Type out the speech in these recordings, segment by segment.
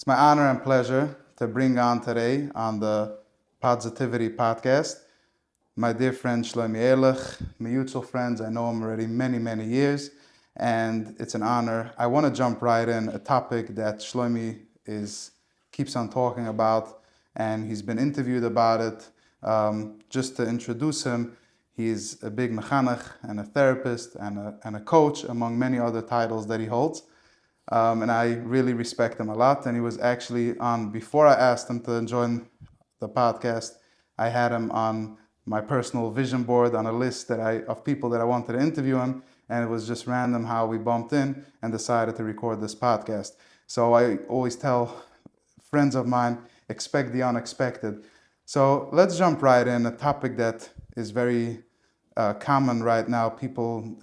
my honor and pleasure to bring on today on the Podsitivity podcast my dear friend Shlome Ehrlich, mutual friends. I know him already many, many years, and it's an honor. I want to jump right in, a topic that Shlomi keeps on talking about, and he's been interviewed about it. Just to introduce him, he's a big mechanech and a therapist and a coach, among many other titles that he holds. And I really respect him a lot. And he was actually on, before I asked him to join the podcast, I had him on my personal vision board on a list of people that I wanted to interview him. And it was just random how we bumped in and decided to record this podcast. So I always tell friends of mine, expect the unexpected. So let's jump right in, a topic that is very common right now. People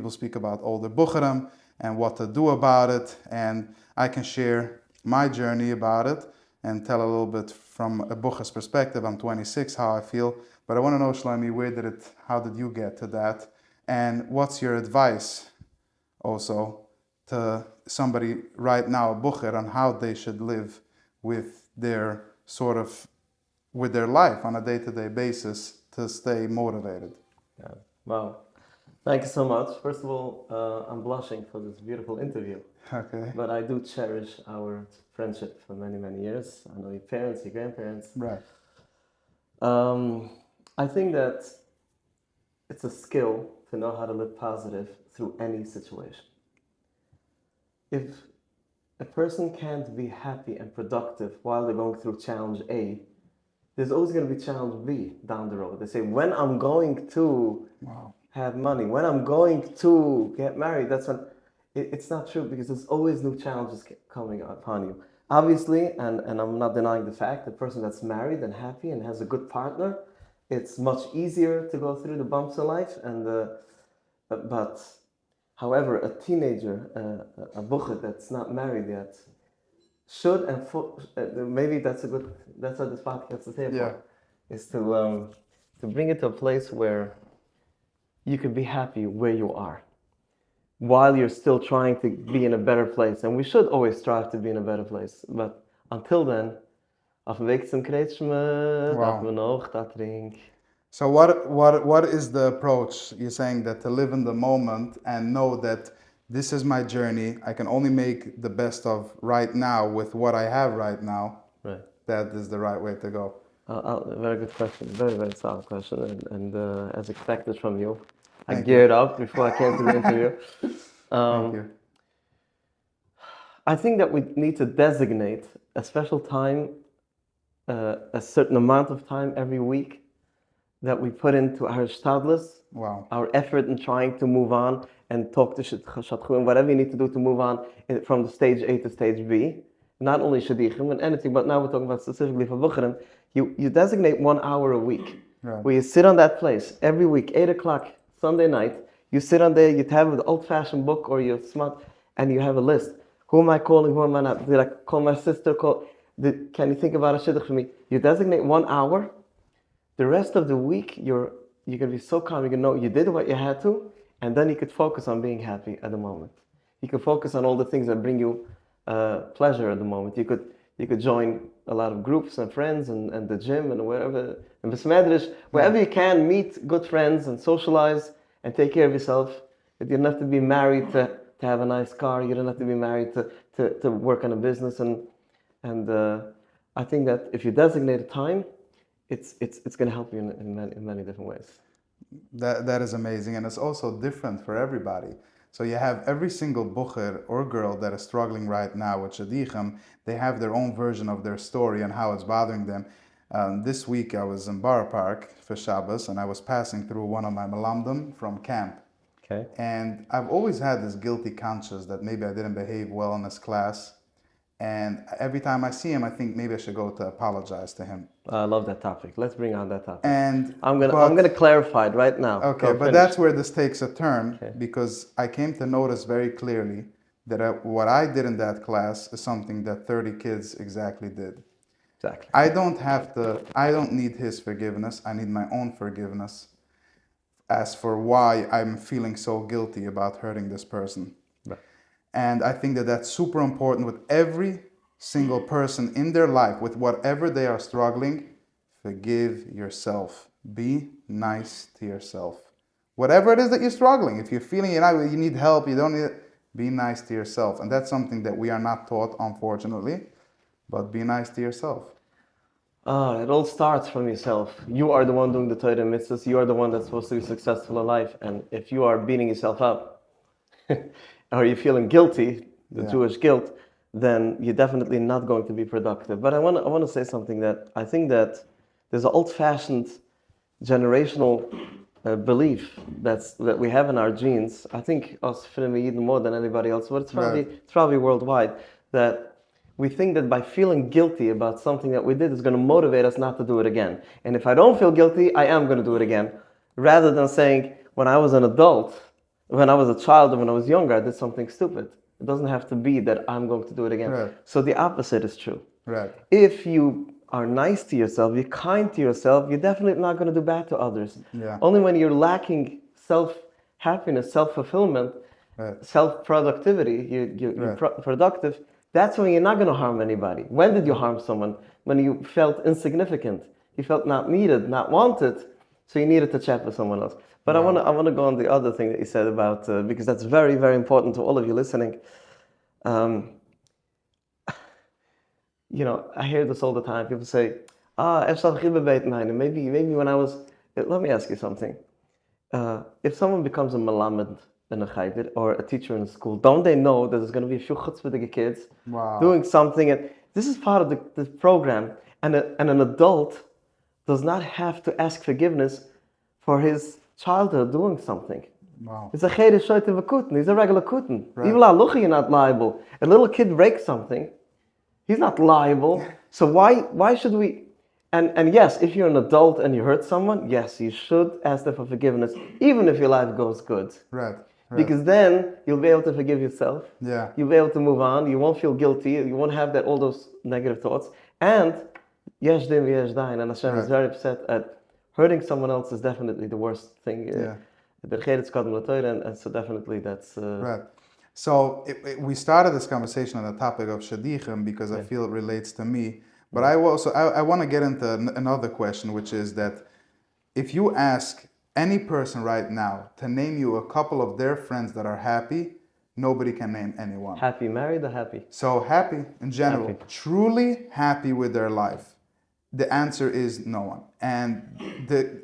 speak about older bucherim and what to do about it. And I can share my journey about it and tell a little bit from a bucher's perspective. I'm 26, how I feel. But I want to know, Shlomi, how did you get to that? And what's your advice also to somebody right now, a bucher, on how they should live with their life on a day-to-day basis to stay motivated? Yeah. Wow. Thank you so much. First of all, I'm blushing for this beautiful interview. Okay. But I do cherish our friendship for many, many years. I know your parents, your grandparents. Right. I think that it's a skill to know how to live positive through any situation. If a person can't be happy and productive while they're going through challenge A, there's always going to be challenge B down the road. They say, when I'm going to have money, when I'm going to get married, that's when... It's not true, because there's always new challenges coming upon you. Obviously, and I'm not denying the fact, the person that's married and happy and has a good partner, it's much easier to go through the bumps of life. But however, a teenager, a bucher that's not married yet, should maybe that's what this podcast is here for, is to bring it to a place where you can be happy where you are, while you're still trying to be in a better place. And we should always strive to be in a better place. But until then, auf dem Weg zum Kretschmer, darf man noch da trinken. So what is the approach? You're saying that to live in the moment and know that this is my journey. I can only make the best of right now with what I have right now. Right. That is the right way to go. Very good question. Very, very solid question. And as expected from you. I geared up before I came to the interview. Thank you. I think that we need to designate a special time, a certain amount of time every week that we put into our shtadlis, our effort in trying to move on and talk to Shatchu and whatever you need to do to move on from the stage A to stage B. Not only Shadichim and anything, but now we're talking about specifically for Bucherim. You designate 1 hour a week where you sit on that place every week, 8 o'clock, Sunday night. You sit on there, you have an old-fashioned book or your smart, and you have a list. Who am I calling? Who am I not? Did I call my sister? Can you think about a shidduch for me? You designate 1 hour. The rest of the week, you're going to be so calm. You can know you did what you had to, and then you could focus on being happy at the moment. You can focus on all the things that bring you pleasure at the moment. You could join a lot of groups and friends and the gym and wherever, and besmedrish, wherever you can, meet good friends and socialize and take care of yourself. You don't have to be married to have a nice car. You don't have to be married to work on a business. And I think that if you designate a time, it's going to help you in many different ways. That is amazing, and it's also different for everybody. So you have every single bucher or girl that is struggling right now with shadichem. They have their own version of their story and how it's bothering them. This week I was in Borough Park for Shabbos, and I was passing through one of my malamdim from camp. Okay. And I've always had this guilty conscience that maybe I didn't behave well in this class. And every time I see him, I think maybe I should go to apologize to him. I love that topic. Let's bring on that topic. And I'm gonna clarify it right now. Okay, but that's where this takes a turn, because I came to notice very clearly that what I did in that class is something that 30 kids exactly did. Exactly. I don't need his forgiveness. I need my own forgiveness as for why I'm feeling so guilty about hurting this person. Right. And I think that that's super important with every single person in their life with whatever they are struggling, forgive yourself. Be nice to yourself. Whatever it is that you're struggling, if you're feeling you need help, you don't need it, be nice to yourself. And that's something that we are not taught, unfortunately, but be nice to yourself. It all starts from yourself. You are the one doing the Torah mitzvahs. You are the one that's supposed to be successful in life. And if you are beating yourself up, or you're feeling guilty, the Jewish guilt, then you're definitely not going to be productive. But I want to say something that I think that there's an old-fashioned generational belief that we have in our genes. I think us even more than anybody else, but it's probably worldwide, that we think that by feeling guilty about something that we did is going to motivate us not to do it again. And if I don't feel guilty, I am going to do it again. Rather than saying, when I was an adult, when I was a child, and when I was younger, I did something stupid. It doesn't have to be that I'm going to do it again. Right. So the opposite is true. Right. If you are nice to yourself, you're kind to yourself, you're definitely not going to do bad to others. Yeah. Only when you're lacking self-happiness, self-fulfillment, self-productivity, you're productive, that's when you're not going to harm anybody. When did you harm someone? When you felt insignificant. You felt not needed, not wanted, so you needed to chat with someone else. But I want to go on the other thing that you said about, because that's very, very important to all of you listening. I hear this all the time. People say, maybe when I was, let me ask you something. If someone becomes a melamed in a chayder or a teacher in a school, don't they know that there's going to be a few chutzpahdige kids doing something? And this is part of the program. And an adult does not have to ask forgiveness for his childhood doing something. Wow. It's a chayder shoyte v'kuten. He's a regular kuten. Even a you're not liable. A little kid breaks something. He's not liable. So why should we? And yes, if you're an adult and you hurt someone, yes, you should ask them for forgiveness, even if your life goes good. Right. Because then you'll be able to forgive yourself. Yeah. You'll be able to move on. You won't feel guilty. You won't have all those negative thoughts. And yesh din v'yesh dain. And Hashem is very upset at hurting someone else is definitely the worst thing. And so definitely that's... Right. So we started this conversation on the topic of shadichim because I feel it relates to me. But I want to get into another question, which is that if you ask any person right now to name you a couple of their friends that are happy, nobody can name anyone. Happy married or happy? So happy in general, truly happy with their life. The answer is no one. And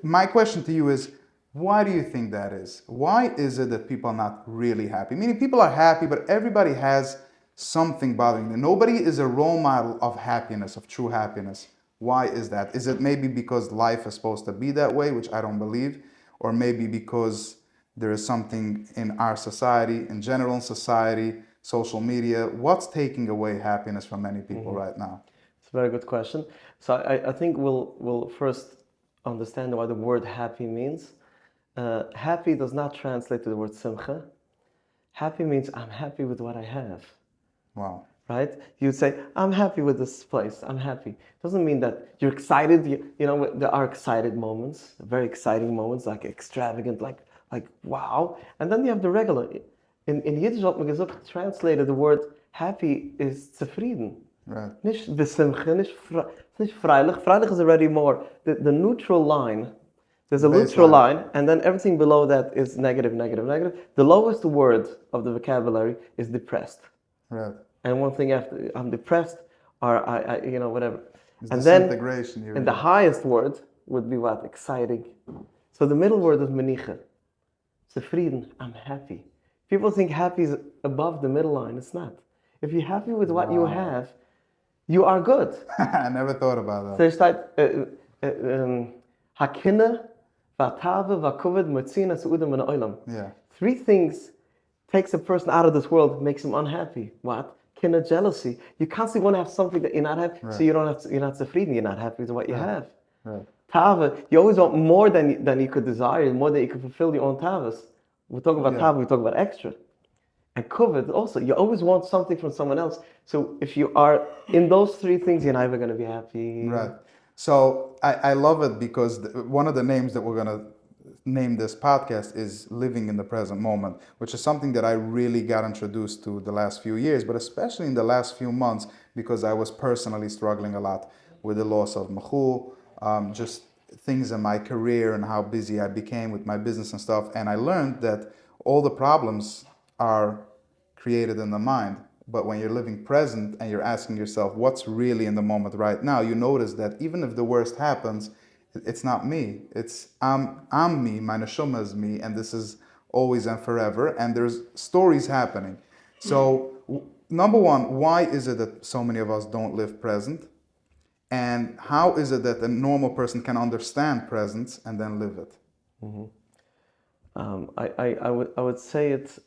my question to you is, why do you think that is? Why is it that people are not really happy? Meaning people are happy, but everybody has something bothering them. Nobody is a role model of happiness, of true happiness. Why is that? Is it maybe because life is supposed to be that way, which I don't believe? Or maybe because there is something in our society, in general society, social media? What's taking away happiness from many people right now? It's a very good question. So I think we'll first understand what the word happy means. Happy does not translate to the word simcha. Happy means I'm happy with what I have. Wow. Right? You'd say, I'm happy with this place. I'm happy. Doesn't mean that you're excited. There are excited moments, very exciting moments, like extravagant, like wow. And then you have the regular. In Yiddish, what man translated the word happy is zufrieden. Right. Nicht besimcha, nicht freilich. Freilich is already more. The neutral line. There's a neutral line, and then everything below that is negative, negative, negative. The lowest word of the vocabulary is depressed. Right. And one thing after, I'm depressed, or I whatever. It's and then, and the highest word would be what? Exciting. So the middle word is menicha. Zufrieden, I'm happy. People think happy is above the middle line. It's not. If you're happy with what you have, you are good. I never thought about that. So it's like, hakina, vatave, vakovid, mutzina, su'udam, and oilam. Yeah. 3 things takes a person out of this world, makes him unhappy. What? Kina, jealousy. You constantly want to have something that you're not happy, so you're not zufrieden, you're not happy with what you have. Right. Tava, you always want more than you could desire, more than you could fulfill your own tavas. We talk about tava, we talk about extra. And kovid also, you always want something from someone else. So if you are in those 3 things, you're never going to be happy. Right. So I love it because one of the names that we're going to name this podcast is living in the present moment, which is something that I really got introduced to the last few years, but especially in the last few months, because I was personally struggling a lot with the loss of Machul, just things in my career and how busy I became with my business and stuff. And I learned that all the problems are created in the mind. But when you're living present and you're asking yourself what's really in the moment right now, you notice that even if the worst happens, it's not me. It's I'm me, my neshama is me, and this is always and forever. And there's stories happening. So number one, why is it that so many of us don't live present? And how is it that a normal person can understand presence and then live it? I would say it's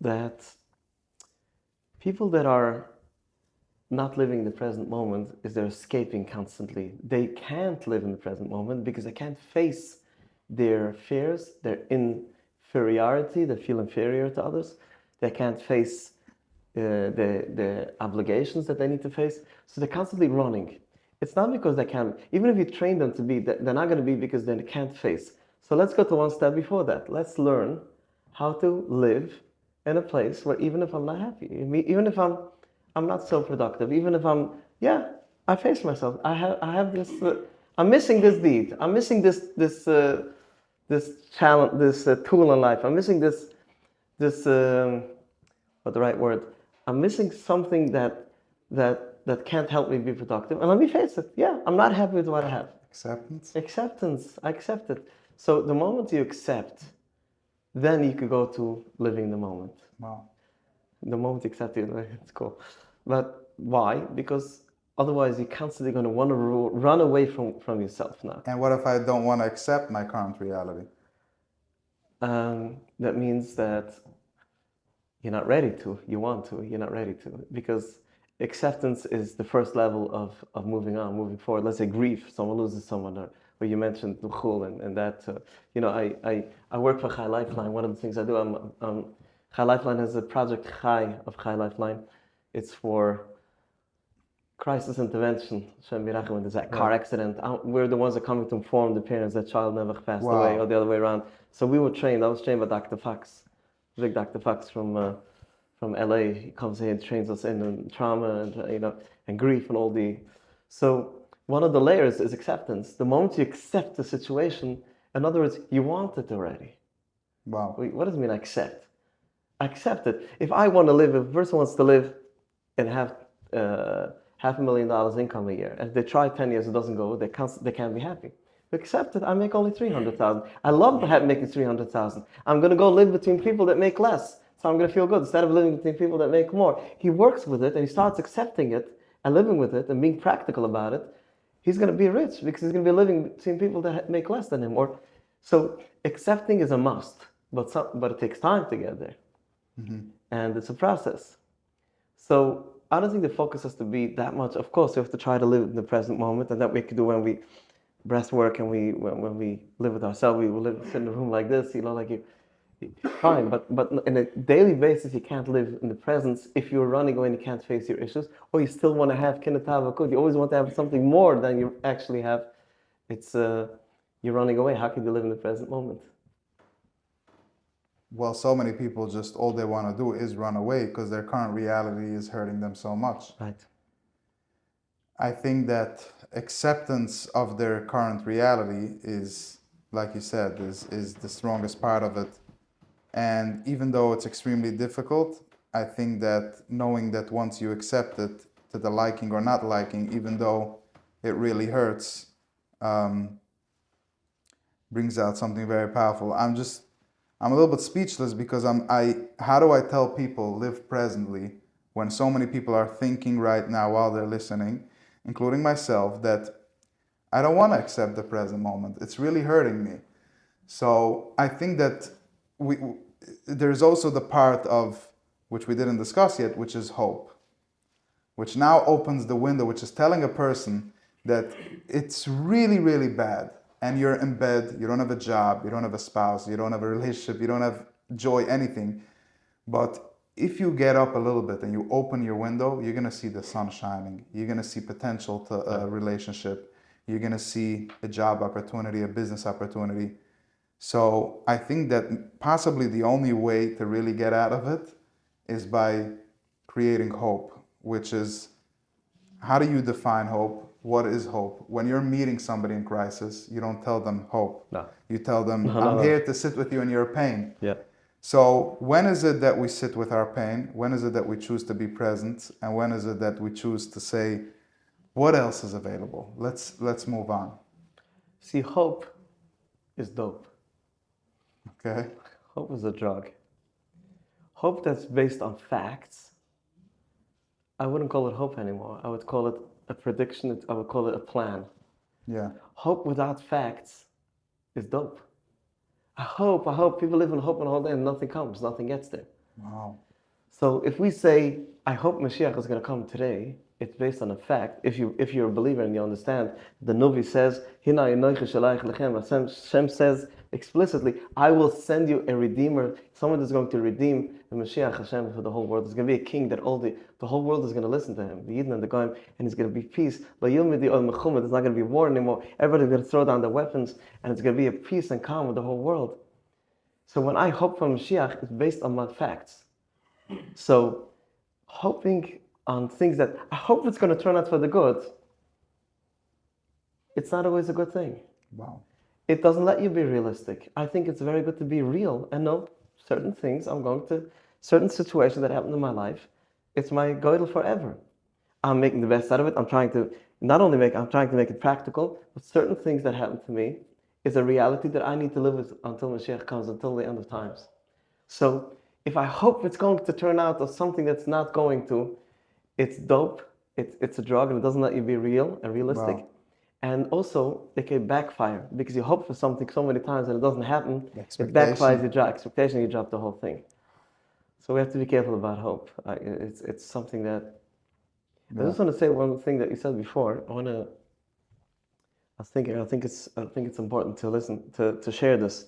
that people that are not living the present moment is they're escaping constantly. They can't live in the present moment because they can't face their fears, their inferiority, they feel inferior to others. They can't face the obligations that they need to face. So they're constantly running. It's not because they can't, even if you train them to be, they're not going to be because they can't face. So let's go to one step before that. Let's learn how to live in a place where even if I'm not happy, even if I'm not so productive, even if I face myself. I have this, I'm missing this deed. I'm missing this challenge, this tool in life. I'm missing this, what the right word? I'm missing something that can't help me be productive. And let me face it. Yeah, I'm not happy with what I have. Acceptance? Acceptance. I accept it. So the moment you accept, then you could go to living the moment. Wow. The moment you accept it, it's cool. But why? Because otherwise you're constantly going to want to run away from yourself now. And what if I don't want to accept my current reality? That means that you're not ready to. You want to. You're not ready to. Because acceptance is the first level of moving on, moving forward. Let's say grief. Someone loses someone, or you mentioned Dukhul and that. I work for Chai Lifeline. One of the things I do, Chai Lifeline has a project Chai of Chai Lifeline. It's for crisis intervention. When there's that car accident, we're the ones that come to inform the parents that child never passed away, or the other way around. So we were trained. I was trained by Dr. Fox, big Dr. Fox from LA. He comes here and trains us in trauma and grief and all the. So one of the layers is acceptance. The moment you accept the situation, in other words, you want it already. Wow. What does it mean accept? Accept it. If I want to live, if a person wants to live and have $500,000 income a year, and if they try 10 years, it doesn't go, they can't be happy. Accept it. I make only 300,000. I love making 300,000. I'm going to go live between people that make less, so I'm going to feel good instead of living between people that make more. He works with it and he starts accepting it and living with it and being practical about it. He's going to be rich because he's going to be living between people that make less than him. So accepting is a must, but it takes time to get there. Mm-hmm. And it's a process. So I don't think the focus has to be that much. Of course, we have to try to live in the present moment, and that we can do when we breath work and when we live with ourselves. We will sit in a room like this, fine. But on a daily basis, you can't live in the presence if you're running away and you can't face your issues, or you still want to have kinetavakut. You always want to have something more than you actually have. It's you're running away. How can you live in the present moment? Well, so many people just all they want to do is run away because their current reality is hurting them so much. Right. I think that acceptance of their current reality is, like you said, is the strongest part of it. And even though it's extremely difficult, I think that knowing that once you accept it to the liking or not liking, even though it really hurts, brings out something very powerful. I'm a little bit speechless because how do I tell people live presently when so many people are thinking right now while they're listening, including myself, that I don't want to accept the present moment. It's really hurting me. So I think that there's also the part of, which we didn't discuss yet, which is hope, which now opens the window, which is telling a person that it's really, really bad. And you're in bed, you don't have a job, you don't have a spouse, you don't have a relationship, you don't have joy, anything. But if you get up a little bit and you open your window, you're going to see the sun shining. You're going to see potential to a relationship. you're going to see a job opportunity, a business opportunity. So I think that possibly the only way to really get out of it is by creating hope, which is, how do you define hope? What is hope? When you're meeting somebody in crisis, you don't tell them hope. No. You tell them, No, I'm no. here to sit with you in your pain. Yeah. So when is it that we sit with our pain? When is it that we choose to be present? And when is it that we choose to say, what else is available? Let's move on. See, hope is dope. Okay? Hope is a drug. Hope that's based on facts, I wouldn't call it hope anymore. I would call it a prediction. I would call it a plan. Yeah. Hope without facts is dope. I hope people live in hope and all day and nothing comes, nothing gets there. Wow. So if we say, I hope Mashiach is going to come today, it's based on a fact. If you're a believer and you understand, the Nuvi says, Hina enoicha shalayich lechem. Hashem says explicitly, I will send you a redeemer, someone that's going to redeem the Mashiach Hashem for the whole world. There's going to be a king that the whole world is going to listen to him, the Yidden and the Goyim, and it's going to be peace. There's not going to be war anymore. Everybody's going to throw down their weapons, and it's going to be a peace and calm with the whole world. So when I hope for Mashiach, it's based on my facts. So hoping on things that I hope it's going to turn out for the good, it's not always a good thing. Wow. It doesn't let you be realistic. I think it's very good to be real and know certain things. Certain situations that happen in my life, it's my goal forever. I'm making the best out of it. I'm trying to make it practical, but certain things that happen to me is a reality that I need to live with until Mashiach comes, until the end of times. So if I hope it's going to turn out as something that's not going to, it's dope, it's a drug, and it doesn't let you be real and realistic. Wow. And also, it can backfire, because you hope for something so many times and it doesn't happen, it backfires, you drop the whole thing. So we have to be careful about hope. It's something that, I just want to say one thing that you said before. I think it's important to listen, to share this.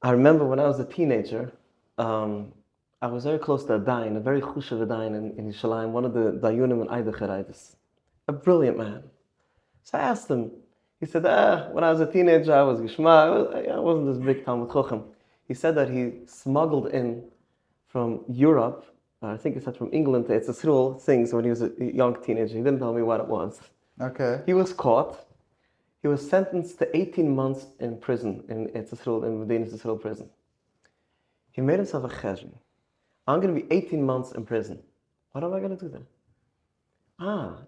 I remember when I was a teenager, I was very close to a dayan, a very chushav dayan in Yerushalayim, one of the dayunim in Eidechereitis, a brilliant man. So I asked him, he said, when I was a teenager, I was Gishma, I wasn't this big Talmud Chochem. He said that he smuggled in from Europe, I think he said from England, to Eretz Yisrael things when he was a young teenager. He didn't tell me what it was. Okay. He was caught. He was sentenced to 18 months in prison, in Eretz Yisrael, in Medina Yisrael prison. He made himself a cheshbon. I'm going to be 18 months in prison. What am I going to do then?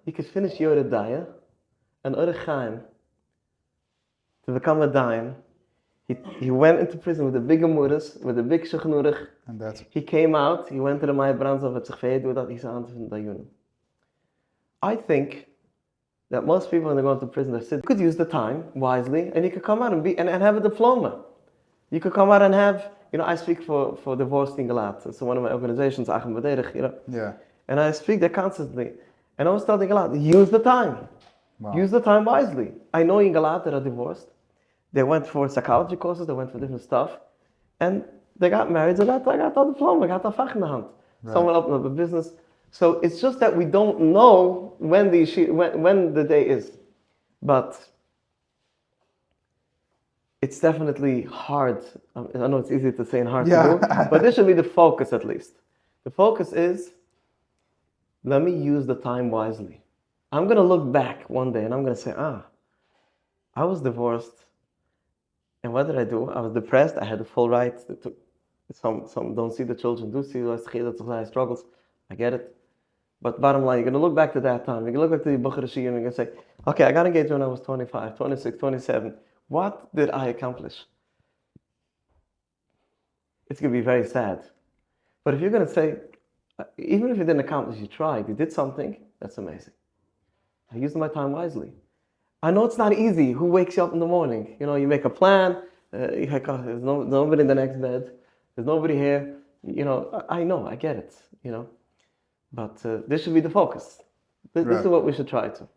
You could finish Yoreh Daya and Orech Chaim to become a dayan. He went into prison with a big amuras, with a big shechnurich. He came out, he went to the Maya Branzov at Zechveid, that he's on the dayunim. I think that most people when they go into prison, they could use the time wisely, and you could come out and have a diploma. You could come out and have, I speak for Divorced in Galat. It's one of my organizations, Achim Baderich, Yeah. And I speak there constantly. And I was telling Galat, use the time. Wow. Use the time wisely. I know in Galat that are divorced. They went for psychology courses, they went for different stuff. And they got married, I got the diploma, I got the fach in the hand. Right. Someone opened up a business. So it's just that we don't know when the day is. But it's definitely hard. I know it's easy to say and hard to do, but this should be the focus at least. The focus is, let me use the time wisely. I'm going to look back one day and I'm going to say, I was divorced. And what did I do? I was depressed. I had the full right to some don't see the children, do see the struggles. I get it. But bottom line, you're going to look back to that time. You're going to look back to the Bukhara Shia and you're going to say, okay, I got engaged when I was 25, 26, 27. What did I accomplish? It's going to be very sad. But if you're going to say, even if you didn't accomplish, you tried, you did something, that's amazing. I used my time wisely. I know it's not easy. Who wakes you up in the morning? You make a plan. There's nobody in the next bed. There's nobody here. I know, I get it, But this should be the focus. This is what we should try to.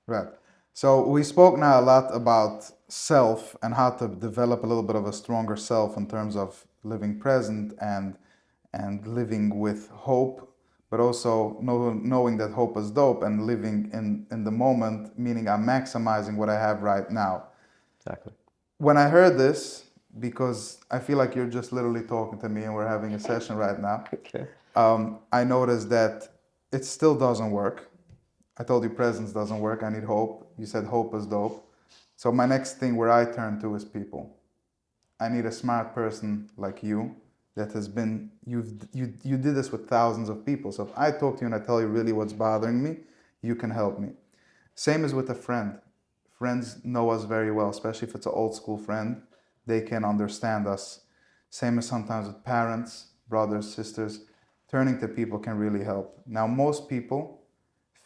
Right. So we spoke now a lot about self and how to develop a little bit of a stronger self in terms of living present and living with hope. but also knowing that hope is dope and living in the moment, meaning I'm maximizing what I have right now. Exactly. When I heard this, because I feel like you're just literally talking to me and we're having a session right now, Okay. I noticed that it still doesn't work. I told you presence doesn't work. I need hope. You said hope is dope. So my next thing where I turn to is people. I need a smart person like you that has been, you did this with thousands of people. So if I talk to you and I tell you really what's bothering me, you can help me. Same as with a friend. Friends know us very well, especially if it's an old school friend. They can understand us. Same as sometimes with parents, brothers, sisters. Turning to people can really help. Now, most people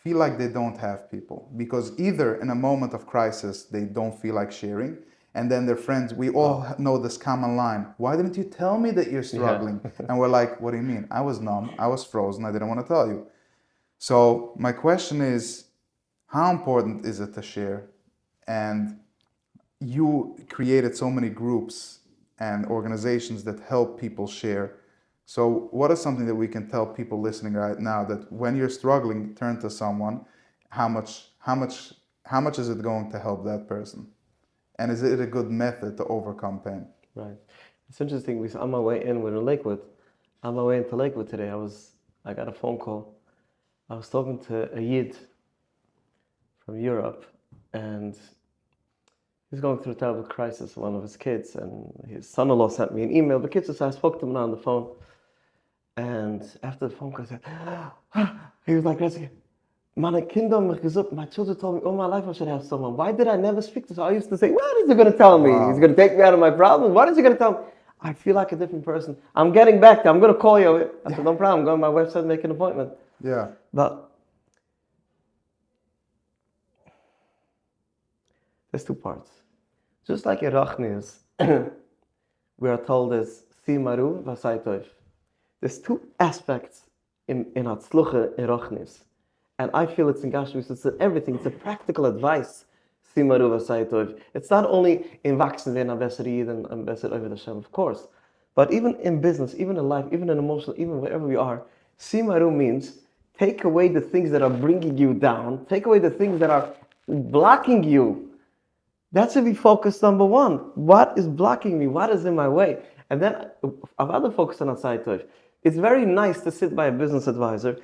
feel like they don't have people because either in a moment of crisis, they don't feel like sharing. And then their friends, we all know this common line. Why didn't you tell me that you're struggling? Yeah. And we're like, what do you mean? I was numb. I was frozen. I didn't want to tell you. So my question is, how important is it to share? And you created so many groups and organizations that help people share. So what is something that we can tell people listening right now that when you're struggling, turn to someone? How much is it going to help that person? And is it a good method to overcome pain? Right. It's interesting. On my way in, we're in Lakewood. On my way into Lakewood today, I got a phone call. I was talking to a Yid from Europe, and he's going through a terrible crisis with one of his kids, and his son-in-law sent me an email. The kids, so I spoke to him on the phone, and after the phone call, I said, he was like, my children told me all my life I should have someone. Why did I never speak to someone? I used to say, what is he going to tell me? Wow. He's going to take me out of my problems? What is he going to tell me? I feel like a different person. I'm getting back to I'm going to call you. I said, no problem. Go on my website and make an appointment. Yeah. But there's two parts. Just like in Rachnius, we are told as Simaru Vasaitov. There's two aspects in Hatzluche in Rachnius. And I feel it's in Gashmis, it's in everything. It's a practical advice. Simaru Vasaitov. It's not only in Wachsen werden am besser Yid and besser over Hashem, of course. But even in business, even in life, even in emotional, even wherever we are, Simaru means take away the things that are bringing you down. Take away the things that are blocking you. That should be focus number one. What is blocking me? What is in my way? And then I've other focus on Saitov. It's very nice to sit by a business advisor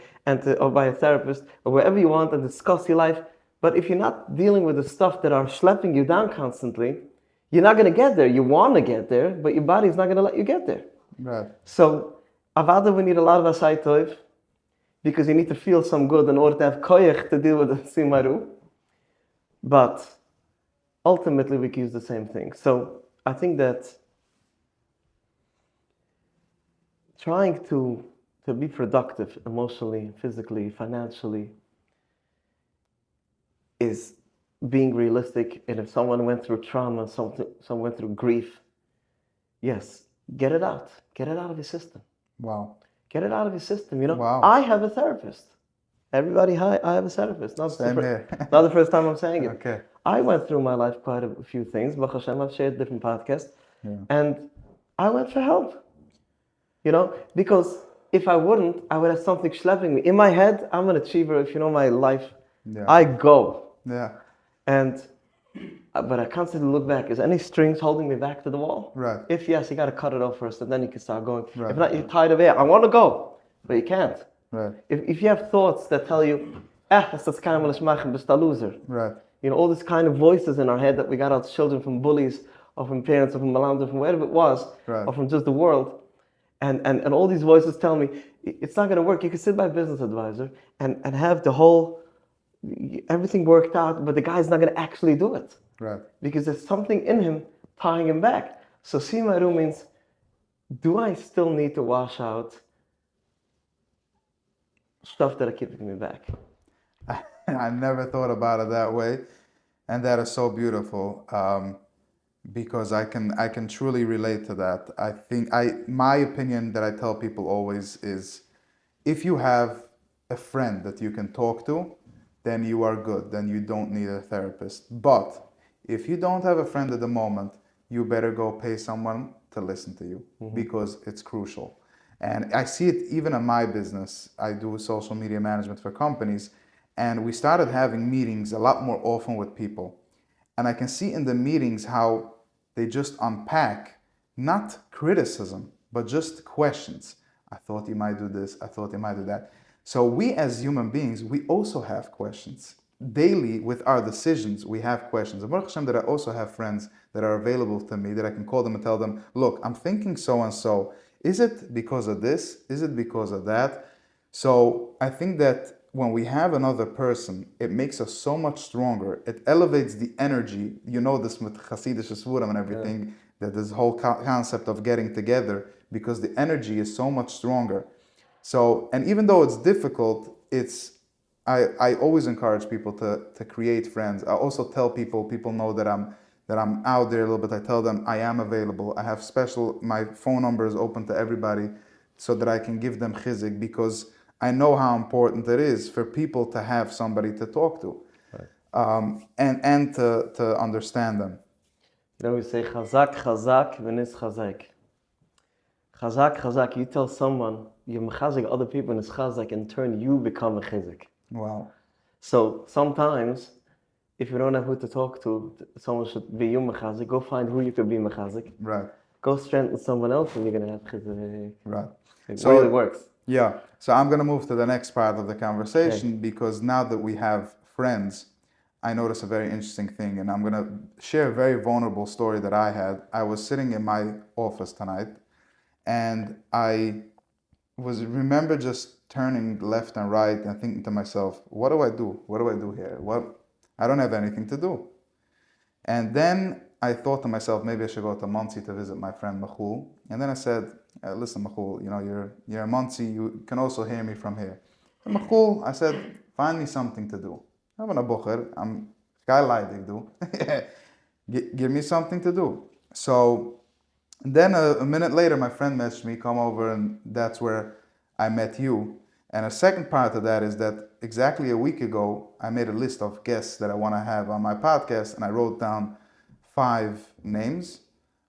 or by a therapist or wherever you want and discuss your life. But if you're not dealing with the stuff that are schlepping you down constantly, you're not going to get there. You want to get there, but your body's not going to let you get there. Right. So, Avada, we need a lot of Asaitov because you need to feel some good in order to have koyach to deal with the Simaru. But ultimately, we can use the same thing. So, I think that trying to be productive emotionally, physically, financially is being realistic. And if someone went through trauma, someone went through grief, yes, get it out. Get it out of your system. Wow. Get it out of your system. You know, Wow. I have a therapist. Everybody, hi, I have a therapist. Same here. Not the first time I'm saying it. Okay. I went through my life quite a few things. Baruch Hashem, I've shared different podcasts. Yeah. And I went for help. You know, because if I wouldn't, I would have something schlepping me. In my head, I'm an achiever. If you know my life, Yeah. I go. Yeah. But I constantly look back. Is any strings holding me back to the wall? Right. If yes, you got to cut it off first, and then you can start going. Right. If not, you're tired of air. I want to go, but you can't. Right. If you have thoughts that tell you, that's kind of a loser. Right. You know, all these kind of voices in our head that we got our children from bullies, or from parents, or from Malanda, from wherever it was, Right. or from just the world. And all these voices tell me, it's not going to work. You can sit by a business advisor and have the whole, everything worked out, but the guy's not going to actually do it. Right. Because there's something in him tying him back. So Simaru means, do I still need to wash out stuff that are keeping me back? I never thought about it that way. And that is so beautiful. Because I can truly relate to that. I think my opinion that I tell people always is, if you have a friend that you can talk to, then you are good. Then you don't need a therapist. But if you don't have a friend at the moment, you better go pay someone to listen to you, because it's crucial. And I see it even in my business. I do social media management for companies, and we started having meetings a lot more often with people. And I can see in the meetings how they just unpack not criticism, but just questions. I thought you might do this, I thought you might do that. So we as human beings, we also have questions. Daily with our decisions, we have questions. And Baruch Hashem that I also have friends that are available to me that I can call them and tell them, look, I'm thinking so and so. Is it because of this? Is it because of that? So I think that when we have another person, it makes us so much stronger. It elevates the energy. You know this with Hasidic Svurim and everything, that this whole concept of getting together, because the energy is so much stronger. So, and even though it's difficult, I always encourage people to create friends. I also tell people know that I'm out there a little bit. I tell them I am available. I have my phone number is open to everybody so that I can give them chizik, because I know how important it is for people to have somebody to talk to, and to understand them. You know, we say chazak, chazak, v'nis chazak. Chazak, chazak. You tell someone, you mechazik other people and it's chazak, in turn you become a chizik. Wow. So sometimes, if you don't have who to talk to, someone should be you mechazik. Go find who you could be mechazik. Right. Go strengthen someone else and you're going to have chizik. Right. It So really works. Yeah. So I'm going to move to the next part of the conversation, because now that we have friends, I noticed a very interesting thing, and I'm going to share a very vulnerable story that I had. I was sitting in my office tonight, and I remember just turning left and right and thinking to myself, what do I do? What do I do here? I don't have anything to do. And then I thought to myself, maybe I should go to Monsey to visit my friend Machul. And then I said, listen, Machul, you're in Monsey, you can also hear me from here. And Machul, I said, find me something to do. I'm a bocher, I'm skylighting, do. Give me something to do. So then a minute later, my friend messaged me, come over, and that's where I met you. And a second part of that is that exactly a week ago, I made a list of guests that I want to have on my podcast, and I wrote down 5 names.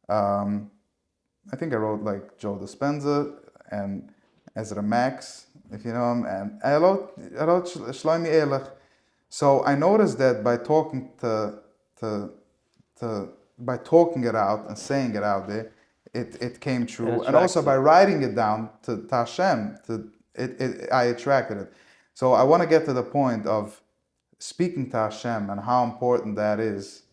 I think I wrote like Joe Dispenza and Ezra Max, if you know him, and I wrote Shlome Ehrlich. So I noticed that by talking by talking it out and saying it out there, it came true, and also by writing it down to Hashem, I attracted it. So I want to get to the point of speaking to Hashem and how important that is.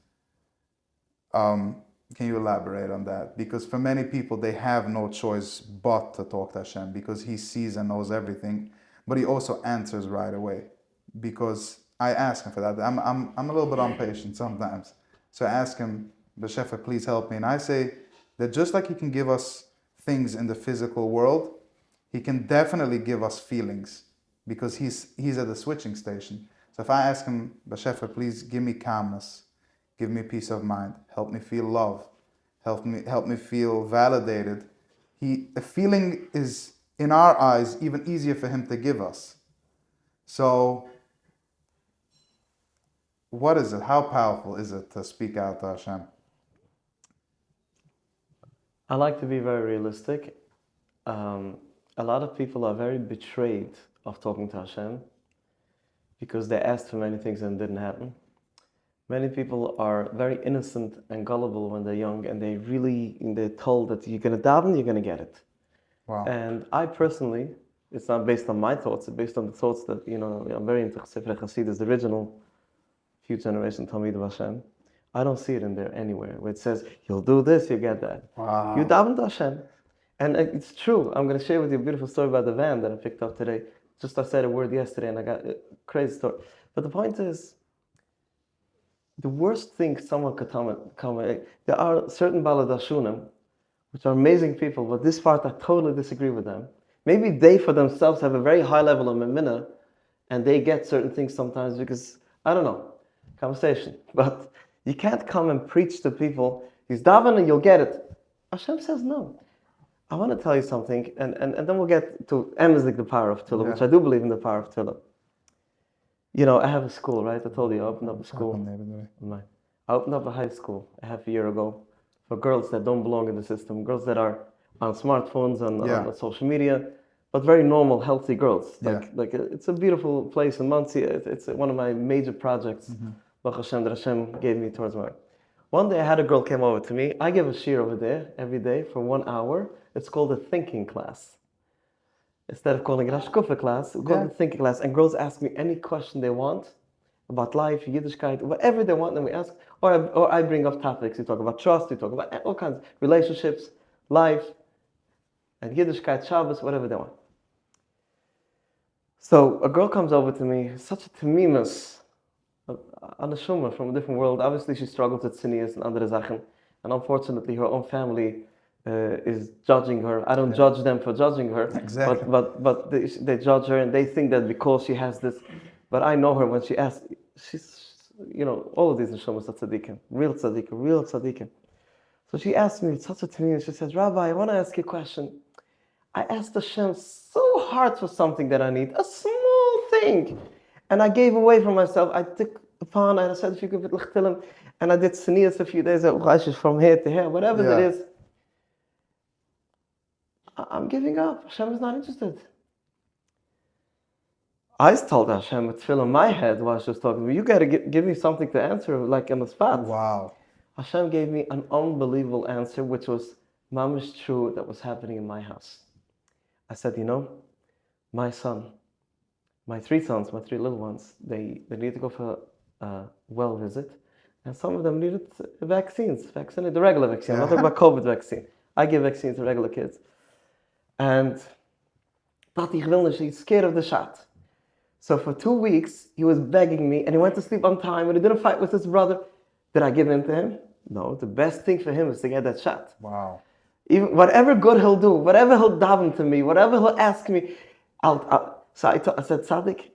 Can you elaborate on that? Because for many people, they have no choice but to talk to Hashem, because He sees and knows everything, but He also answers right away. Because I ask Him for that. I'm a little bit impatient sometimes, so I ask Him, B'Shefa, please help me. And I say that just like He can give us things in the physical world, He can definitely give us feelings, because He's at the switching station. So if I ask Him, B'Shefa, please give me calmness, give me peace of mind, help me feel love, help me feel validated. A feeling is, in our eyes, even easier for Him to give us. So, what is it? How powerful is it to speak out to Hashem? I like to be very realistic. A lot of people are very betrayed of talking to Hashem because they asked for many things and it didn't happen. Many people are very innocent and gullible when they're young, and they're told that you're going to daven, you're going to get it. Wow. And I personally, it's not based on my thoughts, it's based on the thoughts that, I'm very into Sefer Hasidus, the original few generation Talmid of Hashem. I don't see it in there anywhere where it says, you'll do this, you get that. Wow. You daven to Hashem. And it's true. I'm going to share with you a beautiful story about the van that I picked up today. Just I said a word yesterday and I got a crazy story. But the point is, the worst thing someone could there are certain baladashunim, which are amazing people, but this part I totally disagree with them. Maybe they for themselves have a very high level of memina, and they get certain things sometimes because, I don't know, conversation. But you can't come and preach to people, he's daven and you'll get it. Hashem says no. I want to tell you something, and then we'll get to emzik, the power of Tefillah, which I do believe in the power of Tefillah. I have a school, right? I told you I opened up a school. I opened up a high school a half a year ago for girls that don't belong in the system, girls that are on smartphones and Yeah. on social media, but very normal, healthy girls. Yeah. It's a beautiful place in Muncie. It's one of my major projects. Baruch Hashem, that Hashem gave me towards my. One day I had a girl came over to me. I give a shiur over there every day for 1 hour. It's called a thinking class. Instead of calling it a shkufa class, we call it a thinking class. And girls ask me any question they want about life, Yiddishkeit, whatever they want, then we ask. Or I bring up topics. We talk about trust, we talk about all kinds of relationships, life, and Yiddishkeit, Shabbos, whatever they want. So a girl comes over to me, such a tamimus, on a shumma from a different world. Obviously, she struggles with tzinius and andere Sachen. And unfortunately, her own family is judging her. I don't judge them for judging her. Exactly. But they judge her and they think that because she has this. But I know her when she asks, she's, all of these neshamas are tzaddikim, real tzaddikim. So she asked me such a tamimus. She says, Rabbi, I want to ask you a question. I asked Hashem so hard for something that I need, a small thing. And I gave away from myself. I took upon, and I said, if you could l'chtilim, and I did tznius a few days, from here to here, whatever it is. I'm giving up. Hashem is not interested. I told Hashem with tefillah in my head while she was talking to me, you got to give me something to answer, like on the spot. Wow. Hashem gave me an unbelievable answer, which was mamish true, that was happening in my house. I said, my son, my 3 sons, my 3 little ones, they need to go for a well visit. And some of them needed vaccines, the regular vaccine. I'm not talking about COVID vaccine. I give vaccines to regular kids. And he's scared of the shot. So for 2 weeks, he was begging me, and he went to sleep on time, and he didn't fight with his brother. Did I give in to him? No, the best thing for him is to get that shot. Wow. Even whatever good he'll do, whatever he'll daven to me, whatever he'll ask me, so I said, Tzaddik,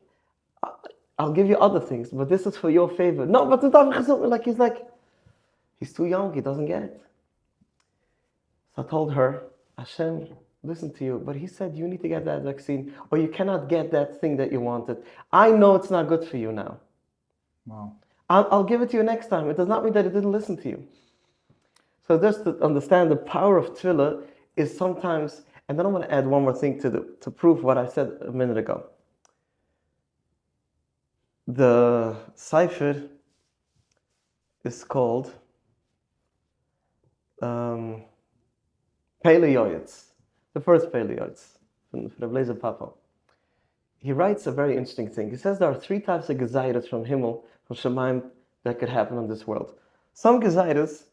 I'll give you other things, but this is for your favor. No, but the daven he's too young, he doesn't get it. So I told her, Hashem, listen to you, but he said you need to get that vaccine, or you cannot get that thing that you wanted. I know it's not good for you now. Wow. I'll give it to you next time. It does not mean that it didn't listen to you. So just to understand the power of tefillah is sometimes, and then I want to add one more thing to prove what I said a minute ago. The cipher is called Pele Yoetz, the first Pele Yoetz from Rabbi Papa. He writes a very interesting thing. He says there are 3 types of gezeiros from Himmel, from Shemaim, that could happen in this world. Some gezeiros,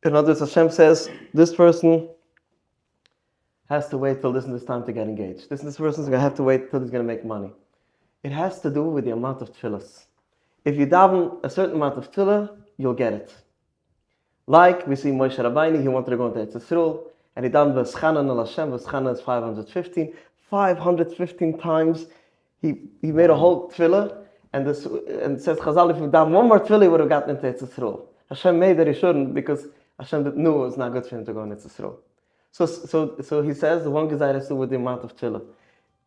in other words, Hashem says, this person has to wait till this and this time to get engaged. This person's going to have to wait till he's going to make money. It has to do with the amount of tefillahs. If you daven a certain amount of tefillah, you'll get it. Like we see Moshe Rabbeinu, he wanted to go into Eretz Yisrael, and he davened v'schanan al Hashem, v'schanan is 515. 515 times he made a whole tefillah, and it says Chazal, if he davened one more tefillah, he would have gotten into Eretz Yisrael. Hashem made that he shouldn't, because Hashem knew it was not good for him to go into Eretz Yisrael. So he says the one gezeiros has to do with the amount of tefillah.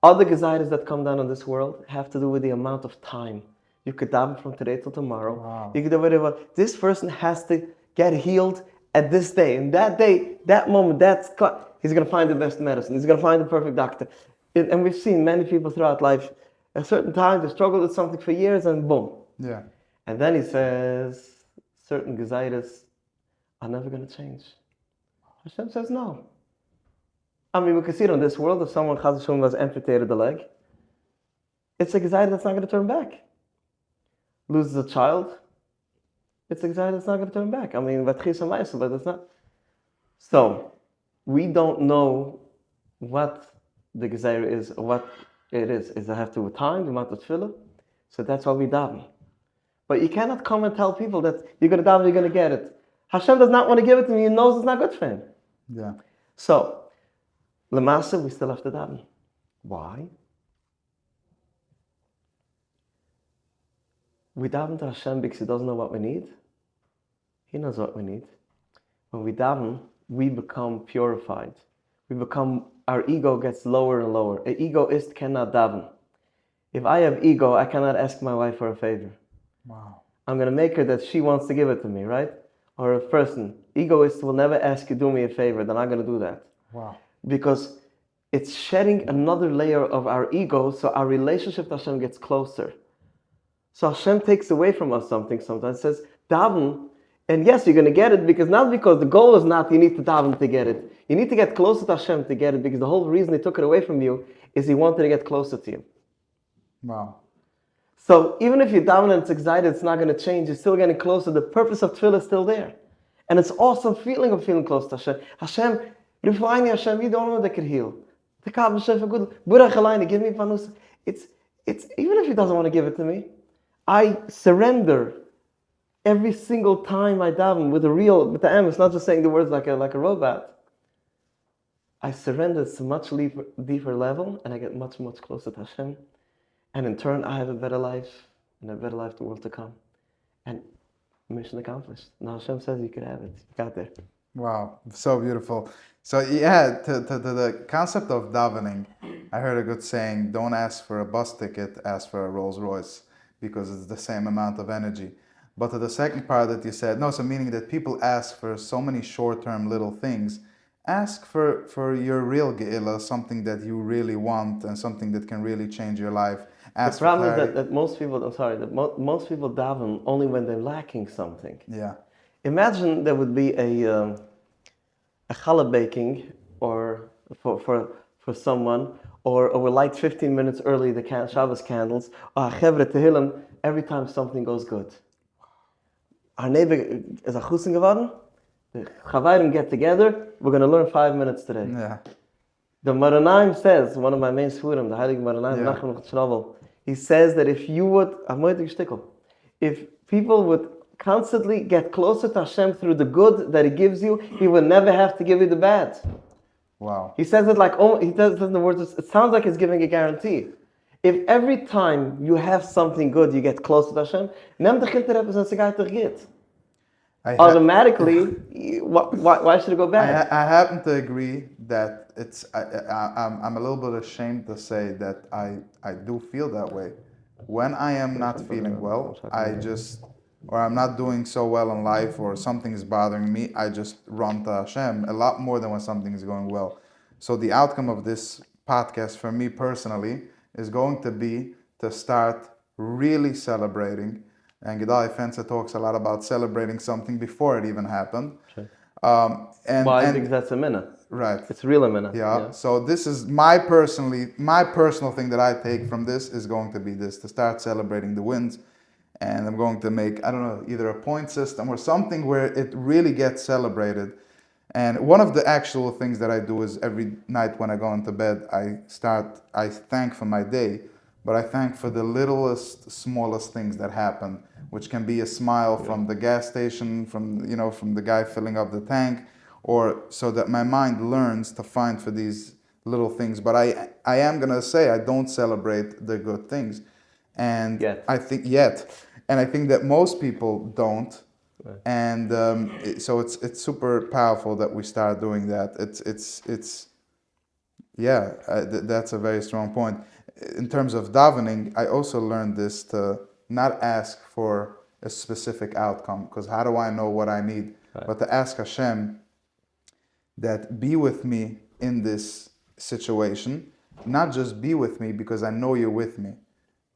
Other gezeiros that come down in this world have to do with the amount of time. You could daven from today till tomorrow. Wow. You could do whatever. This person has to get healed at this day. And that day, that moment, he's going to find the best medicine. He's going to find the perfect doctor. And we've seen many people throughout life, at a certain time, they struggled with something for years and boom. Yeah. And then he says, certain gezeiros are never going to change. Hashem says no. I mean, we can see it in this world. If someone, Chaz Hashem, has amputated the leg, it's a gezeiro that's not going to turn back. Loses a child, it's a gezeiro that's not going to turn back. I mean, but it's not. So, we don't know what the gezeiro is, or what it is. Is it have to do with time, the amount of tefillah? So that's why we daven. But you cannot come and tell people that you're going to daven, you're going to get it. Hashem does not want to give it to me. He knows it's not good for him. Yeah. So, Lamasa, we still have to daven. Why? We daven to Hashem because He doesn't know what we need. He knows what we need. When we daven, we become purified. Our ego gets lower and lower. An egoist cannot daven. If I have ego, I cannot ask my wife for a favor. Wow. I'm going to make her that she wants to give it to me, right? Or a person. Egoist will never ask you, do me a favor, then I'm going to do that. Wow. Because it's shedding another layer of our ego, so our relationship to Hashem gets closer. So Hashem takes away from us something sometimes, says, daven, and yes, you're going to get it, because the goal is not you need to daven to get it. You need to get closer to Hashem to get it, because the whole reason He took it away from you is He wanted to get closer to you. Wow. So even if you daven and it's excited, it's not going to change. You're still getting closer. The purpose of tefillah is still there. And it's awesome feeling of feeling close to Hashem. Hashem, Rifayni Hashem, you don't know that could heal. The Kaab Hashem for good. Burach Elayni, give me panus. It's even if He doesn't want to give it to me, I surrender every single time I daven with the M. It's not just saying the words like a robot. I surrender to a much deeper level, and I get much, much closer to Hashem. And in turn, I have a better life, and a better life the world to come. And mission accomplished. Now Hashem says you can have it. You got there. Wow, so beautiful. So yeah, to the concept of davening, I heard a good saying, don't ask for a bus ticket, ask for a Rolls Royce, because it's the same amount of energy. But to the second part that you said, no, so meaning that people ask for so many short-term little things. Ask for your real ge'ilah, something that you really want and something that can really change your life. Ask the problem is that most people, most people daven only when they're lacking something. Yeah. Imagine there would be a challah baking or for someone, or we light 15 minutes early the Shabbos candles, or chevre tehillim every time something goes good. Our neighbor is a chusin geworden. The Chavayim get together. We're going to learn 5 minutes today. Yeah. The Maranaim says, one of my main sfurim, the Heilige Maranaim, Nachman Shnovel, he says that if people would constantly get closer to Hashem through the good that He gives you, He would never have to give you the bad. Wow. He says it he says it in the words, it sounds like he's giving a guarantee. If every time you have something good, you get closer to Hashem, automatically, why should it go bad? I happen to agree that I'm a little bit ashamed to say that I do feel that way. When I am not feeling well, or I'm not doing so well in life, or something is bothering me, I just run to Hashem a lot more than when something is going well. So the outcome of this podcast for me personally is going to be to start really celebrating. And Gedali Fencer talks a lot about celebrating something before it even happened. Sure. I think that's a minna. Right. It's real a minna. Yeah. So this is my personal thing that I take from this is going to be this, to start celebrating the wins. And I'm going to make, I don't know, either a point system or something where it really gets celebrated. And one of the actual things that I do is every night when I go into bed, I thank for my day, but I thank for the littlest, smallest things that happen, which can be a smile from the gas station, from the guy filling up the tank, or so that my mind learns to find for these little things. But I am going to say I don't celebrate the good things. And I think that most people don't. Right. And so it's super powerful that we start doing that. That's a very strong point. In terms of davening, I also learned this to not ask for a specific outcome, because how do I know what I need? Right. But to ask Hashem that be with me in this situation, not just be with me because I know you're with me.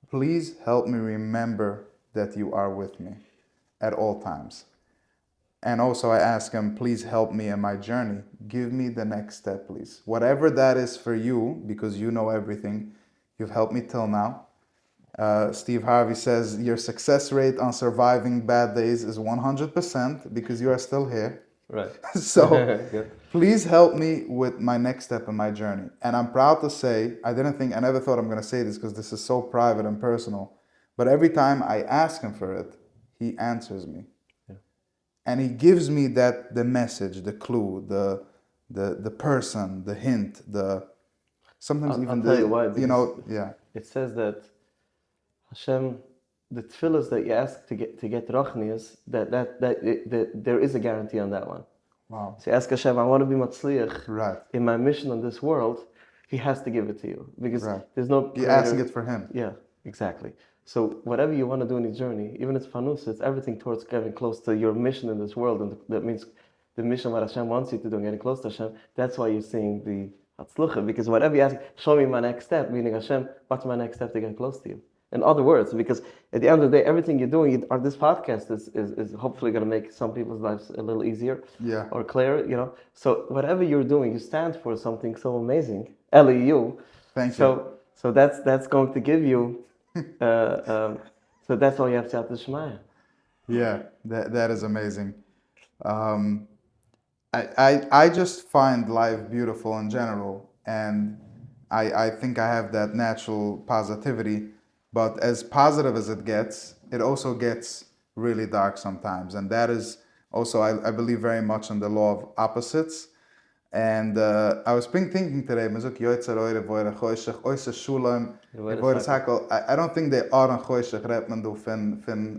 Please help me remember that you are with me at all times. And also I ask Him, please help me in my journey. Give me the next step, please. Whatever that is for you, because you know everything. You've helped me till now. Steve Harvey says your success rate on surviving bad days is 100% because you are still here. Right. So please help me with my next step in my journey. And I'm proud to say, I never thought I'm going to say this because this is so private and personal. But every time I ask Him for it, He answers me. Yeah. And He gives me the message, the clue, the person, the hint, sometimes I'll tell you why, it says that Hashem, the tefillahs that you ask to get rachnius, that there is a guarantee on that one. Wow. So you ask Hashem, I want to be matzliach in my mission on this world. He has to give it to you because there's no. You're asking it for Him. Yeah, exactly. So whatever you want to do in your journey, even if it's fanus, it's everything towards getting close to your mission in this world, and that means the mission what Hashem wants you to do and getting close to Hashem, that's why you're seeing the Hatzlucha. Because whatever you ask, show me my next step, meaning Hashem, what's my next step to get close to you? In other words, because at the end of the day, everything you're doing, or this podcast is hopefully going to make some people's lives a little easier or clearer, you know. So whatever you're doing, you stand for something so amazing. Eli, you. Thank you. So that's going to give you, so that's all you have to have to Shemaya. Yeah, that is amazing. I just find life beautiful in general, and I think I have that natural positivity. But as positive as it also gets really dark sometimes. And that is also, I believe very much in the law of opposites. And I was thinking today, I don't think they are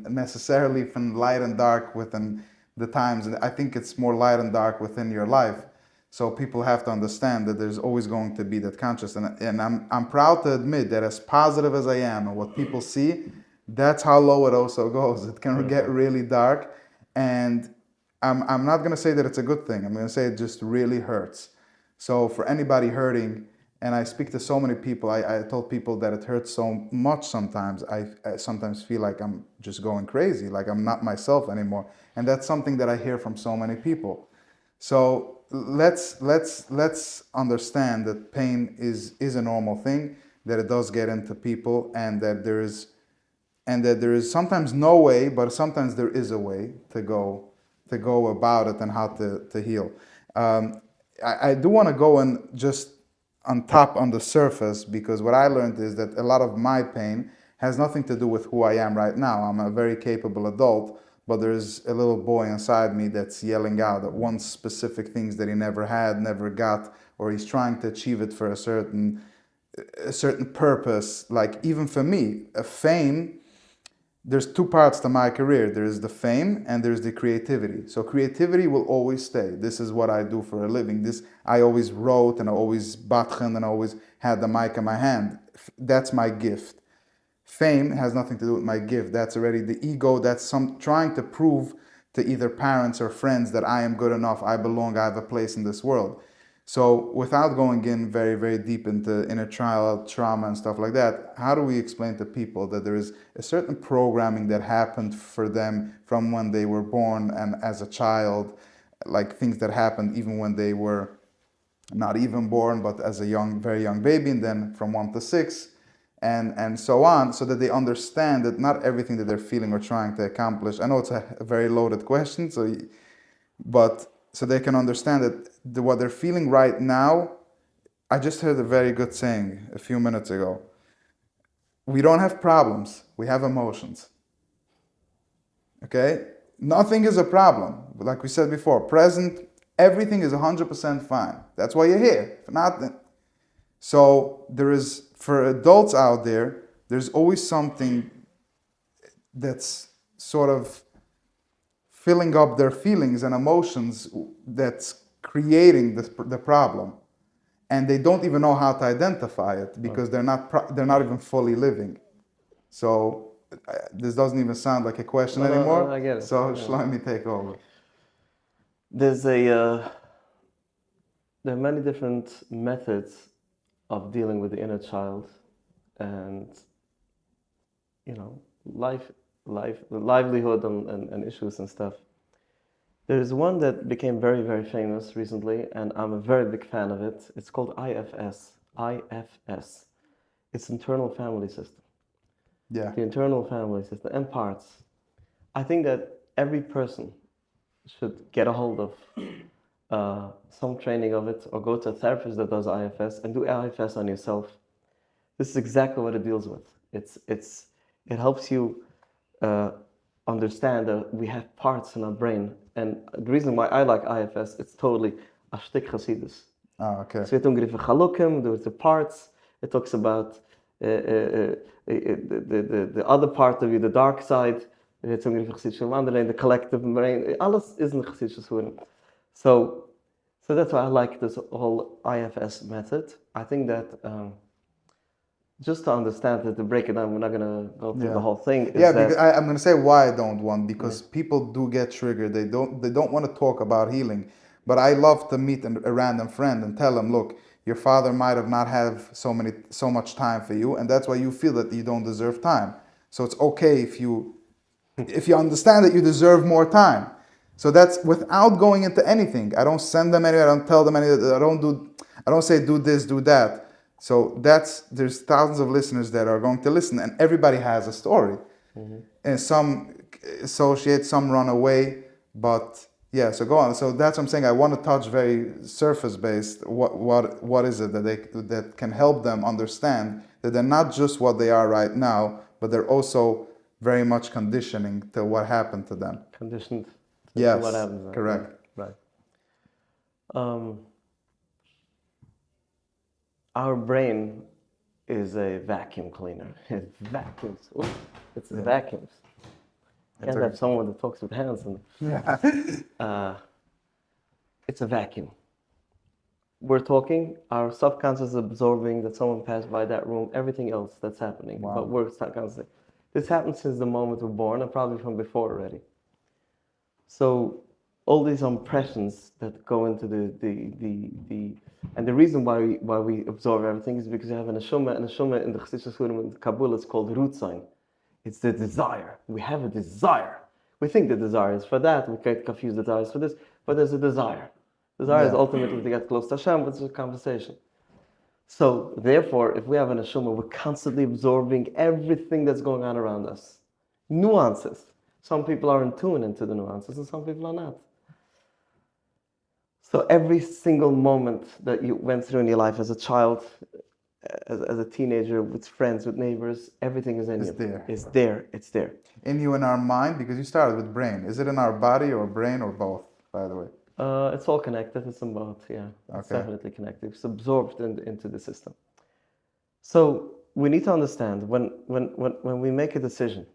necessarily from light and dark within the times. I think it's more light and dark within your life. So people have to understand that there's always going to be that consciousness. And I'm proud to admit that as positive as I am and what people see, that's how low it also goes. It can get really dark. And I'm not going to say that it's a good thing. I'm going to say it just really hurts. So for anybody hurting, and I speak to so many people, I told people that it hurts so much sometimes. I sometimes feel like I'm just going crazy, like I'm not myself anymore. And that's something that I hear from so many people. So let's understand that pain is a normal thing, that it does get into people, and that there is sometimes no way, but sometimes there is a way to go about it and how to heal. I do want to go and just on the surface, because what I learned is that a lot of my pain has nothing to do with who I am right now. I'm a very capable adult, but there's a little boy inside me that's yelling out that wants specific things that he never had, never got, or he's trying to achieve it for a certain purpose. Like even for me, fame, there's two parts to my career. There's the fame and there's the creativity. So creativity will always stay. This is what I do for a living. I always wrote and I always batchen and I always had the mic in my hand. That's my gift. Fame has nothing to do with my gift. That's already the ego. That's trying to prove to either parents or friends that I am good enough, I belong, I have a place in this world. So without going in very, very deep into inner child trauma and stuff like that, how do we explain to people that there is a certain programming that happened for them from when they were born and as a child, like things that happened even when they were not even born, but as a very young baby, and then from 1 to 6, and so on, so that they understand that not everything that they're feeling or trying to accomplish. I know it's a very loaded question, so they can understand that what they're feeling right now. I just heard a very good saying a few minutes ago. We don't have problems, we have emotions. Okay? Nothing is a problem. Like we said before, present, everything is 100% fine. That's why you're here, for nothing. So there is, for adults out there, there's always something that's sort of filling up their feelings and emotions that's creating the problem, and they don't even know how to identify it because they're not even fully living. So this doesn't even sound like a question anymore. I get it. So Shlomi, take over. There are many different methods of dealing with the inner child, and livelihood and issues and stuff. There's one that became very, very famous recently, and I'm a very big fan of it. It's called IFS. IFS. It's internal family system. Yeah. The internal family system and parts. I think that every person should get a hold of some training of it, or go to a therapist that does IFS and do IFS on yourself. This is exactly what it deals with. It helps you understand that we have parts in our brain. And the reason why I like IFS, it's totally a shtik Hasidus. Oh, okay. So there's the parts. It talks about the other part of you, the dark side. The collective brain. Alles is in the So that's why I like this whole IFS method. I think that just to understand it, to break it down, we're not going to go through the whole thing. Yeah, because I'm going to say why I don't want, because people do get triggered. They don't want to talk about healing. But I love to meet a random friend and tell them, look, your father might have not have so much time for you, and that's why you feel that you don't deserve time. So it's okay if you understand that you deserve more time. So that's without going into anything. I don't send them anywhere. I don't tell them anything. I don't say do this, do that. So there's thousands of listeners that are going to listen, and everybody has a story. Mm-hmm. And some associate, some run away, but yeah. So go on. So that's what I'm saying. I want to touch very surface based. What is it that can help them understand that they're not just what they are right now, but they're also very much conditioning to what happened to them. Conditioned. Yes, what happens. Correct. Right. Our brain is a vacuum cleaner. It vacuums. Ooh, it's vacuums. You can't have someone that talks with hands. It's a vacuum. We're talking, our subconscious is absorbing that someone passed by that room, everything else that's happening. Wow. But we're subconscious. This happens since the moment we're born, and probably from before already. So all these impressions that go into and the reason why we absorb everything is because you have an neshama, and neshama in the Chassidus in Kabbalah is called root sign. It's the desire. We have a desire. We think the desire is for that. We get confused desires for this, but there's a desire. Desire is ultimately to get close to Hashem, but it's a conversation. So therefore, if we have an neshama, we're constantly absorbing everything that's going on around us. Nuances. Some people are in tune into the nuances, and some people are not. So every single moment that you went through in your life as a child, as a teenager, with friends, with neighbors, everything is in you. It's there. It's there. In you, in our mind, because you started with brain. Is it in our body or brain or both, by the way? It's all connected. It's in both, yeah. It's definitely connected. It's absorbed into the system. So we need to understand when we make a decision,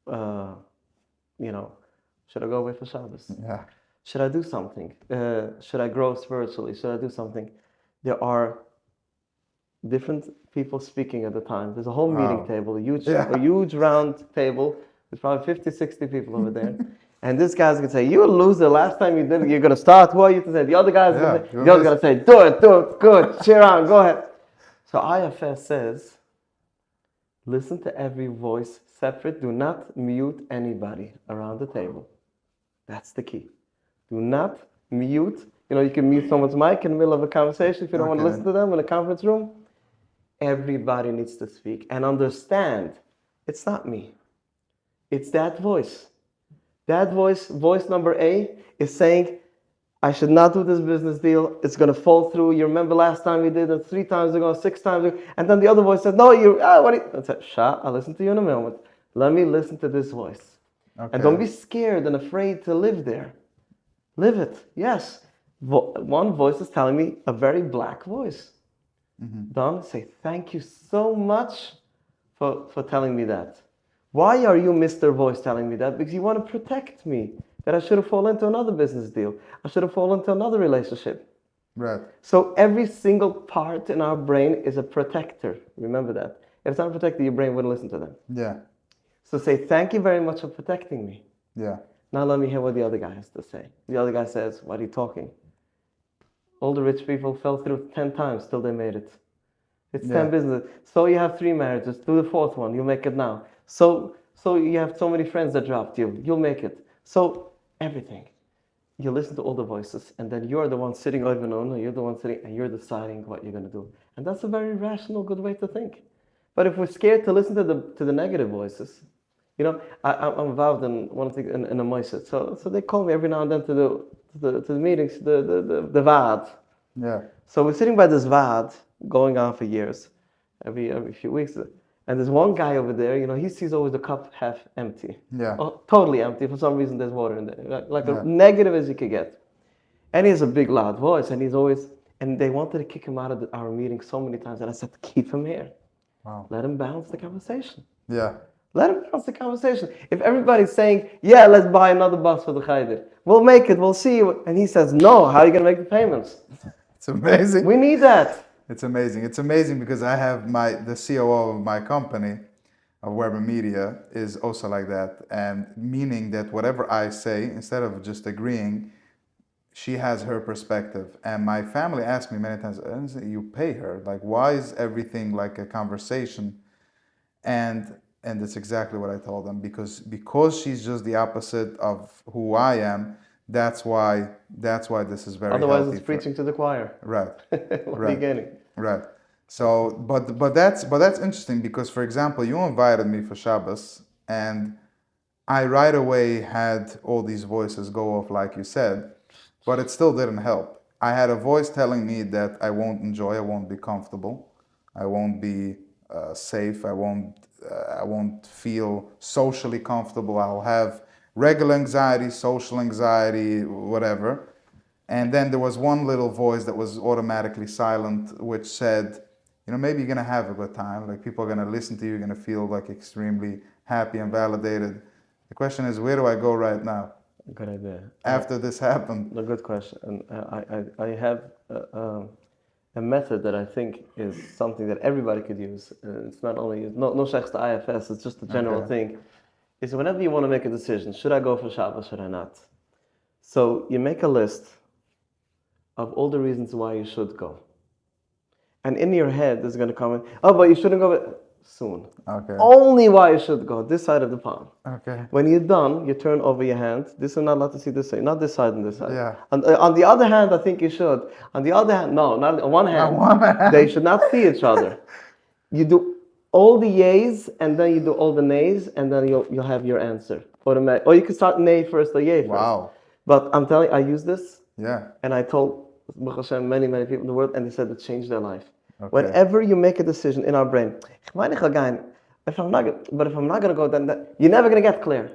should I go away for Shabbos? Yeah. Should I do something? Should I grow spiritually? Should I do something? There are different people speaking at the time. There's a whole meeting table, a huge round table. There's probably 50, 60 people over there. And this guy's going to say, you a loser. Last time you did it, you're going to start. Who are you to say? The other guy's going to say, do it, good, cheer on, go ahead. So IFS says, listen to every voice separate. Do not mute anybody around the table. That's the key. Do not mute. You can mute someone's mic in the middle of a conversation if you don't want to listen to them in a conference room. Everybody needs to speak and understand it's not me. It's that voice. That voice number A, is saying, I should not do this business deal. It's going to fall through. You remember last time we did it 3 times ago, 6 times ago. And then the other voice says, no, I said, Shah, I'll listen to you in a moment. Let me listen to this voice. Okay. And don't be scared and afraid to live there. Live it. Yes. One voice is telling me, a very black voice. Mm-hmm. Don, say, thank you so much for telling me that. Why are you, Mr. Voice, telling me that? Because you want to protect me. That I should have fallen into another business deal. I should have fallen into another relationship. Right. So every single part in our brain is a protector. Remember that. If it's not protected, your brain wouldn't listen to them. Yeah. So say, thank you very much for protecting me. Yeah. Now let me hear what the other guy has to say. The other guy says, what are you talking? All the rich people fell through 10 times till they made it. It's 10 business. So you have 3 marriages. Do the 4th one. You'll make it now. So you have so many friends that dropped you. You'll make it. So everything. You listen to all the voices, and then you're the one sitting over and you're the one sitting, and you're deciding what you're going to do. And that's a very rational, good way to think. But if we're scared to listen to the negative voices, I'm involved in one thing in a moiset. So they call me every now and then to the meetings, the vad. Yeah. So we're sitting by this vad, going on for years, every few weeks. And there's one guy over there, he sees always the cup half empty. Yeah. Oh, totally empty. For some reason, there's water in there. Like as negative as you could get. And he has a big, loud voice. And they wanted to kick him out of our meeting so many times. And I said, keep him here. Wow. Let him balance the conversation. Yeah. Let him balance the conversation. If everybody's saying, yeah, let's buy another bus for the Chayder. We'll make it. We'll see you. And he says, no, how are you going to make the payments? It's amazing. We need that. It's amazing. It's amazing because I have the COO of my company, of Weber Media, is also like that, and meaning that whatever I say, instead of just agreeing, she has her perspective. And my family asked me many times, you pay her, like why is everything like a conversation? And that's exactly what I told them, because she's just the opposite of who I am. That's why this is very Otherwise, healthy it's preaching to the choir. Right. What are you getting? Right. So, but that's interesting because, for example, you invited me for Shabbos, and I right away had all these voices go off, like you said, but it still didn't help. I had a voice telling me that I won't enjoy, I won't be comfortable, I won't be safe, I won't feel socially comfortable. I'll have regular anxiety, social anxiety, whatever. And then there was one little voice that was automatically silent, which said, maybe you're going to have a good time. Like people are going to listen to you, you're going to feel like extremely happy and validated. The question is, where do I go right now? Good idea. After this happened. A good question. And I have a method that I think is something that everybody could use. It's not only, no sheikhs to IFS, it's just a general thing. Is whenever you want to make a decision, should I go for Shabbos, should I not? So you make a list of all the reasons why you should go. And in your head, there's going to come in, oh, but you shouldn't go soon. Okay. Only why you should go, this side of the pond. Okay. When you're done, you turn over your hand. This is not allowed to see this side, not this side and this side. Yeah. On the other hand, I think you should. On the other hand, no, not on one hand. They should not see each other. You do all the yays, and then you do all the nays, and then you'll have your answer. Automatic. Or you can start nay first or yay first. Wow. But I'm telling you, I use this. Yeah. And I told Hashem, many people in the world, and they said it changed their life. Okay. Whenever you make a decision in our brain, if I'm not going to go, then you're never going to get clear.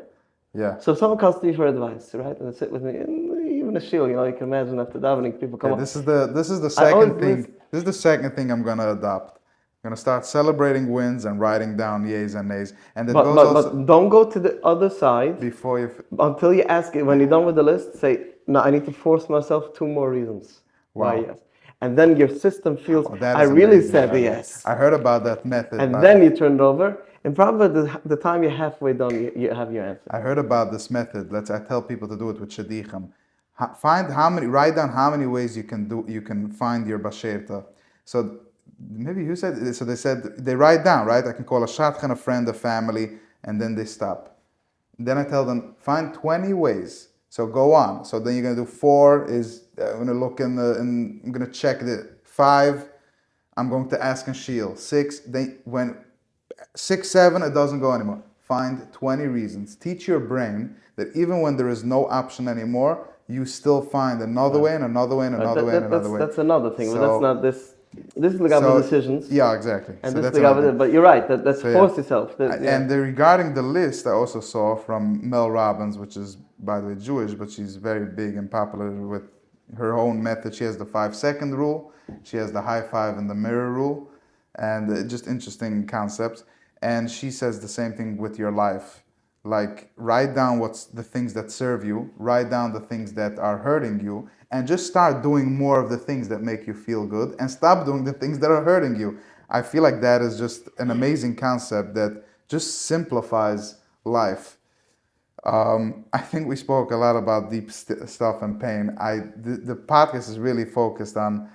Yeah. So if someone comes to you for advice, right, and they sit with me, and even a shield, you can imagine after davening, people come up. This is the second thing. This is the second thing I'm going to adopt. I'm going to start celebrating wins and writing down yays and nays. And that but don't go to the other side before you until you ask it. When you're done with the list, say, no, I need to force myself 2 more reasons. Wow. Why yes. And then your system feels, that I is really amazing. said yes. I heard about that method. And then you turn it over, and probably the time you're halfway done, you have your answer. I heard about this method. I tell people to do it with shadichim. Write down how many ways you can find your basherta. So maybe you said, so they said, they write down, right? I can call a shadchan, a friend, a family, and then they stop. Then I tell them, find 20 ways. So go on. So then you're going to do 4 is, I'm going to look I'm going to check the 5, I'm going to ask and shield. 6, when 6, 7, it doesn't go anymore. Find 20 reasons. Teach your brain that even when there is no option anymore, you still find another way and another way and another way and another way. That's another thing. So, that's not this. This is the Gabba decisions. Yeah, exactly. And so this is the Gabba, but you're right. That's force yourself. And regarding the list, I also saw from Mel Robbins, which is, by the way, Jewish, but she's very big and popular with her own method. She has the 5-second rule. She has the high five and the mirror rule. And just interesting concepts. And she says the same thing with your life. Like, write down what's the things that serve you. Write down the things that are hurting you. And just start doing more of the things that make you feel good and stop doing the things that are hurting you. I feel like that is just an amazing concept that just simplifies life. I think we spoke a lot about deep stuff and pain. The podcast is really focused on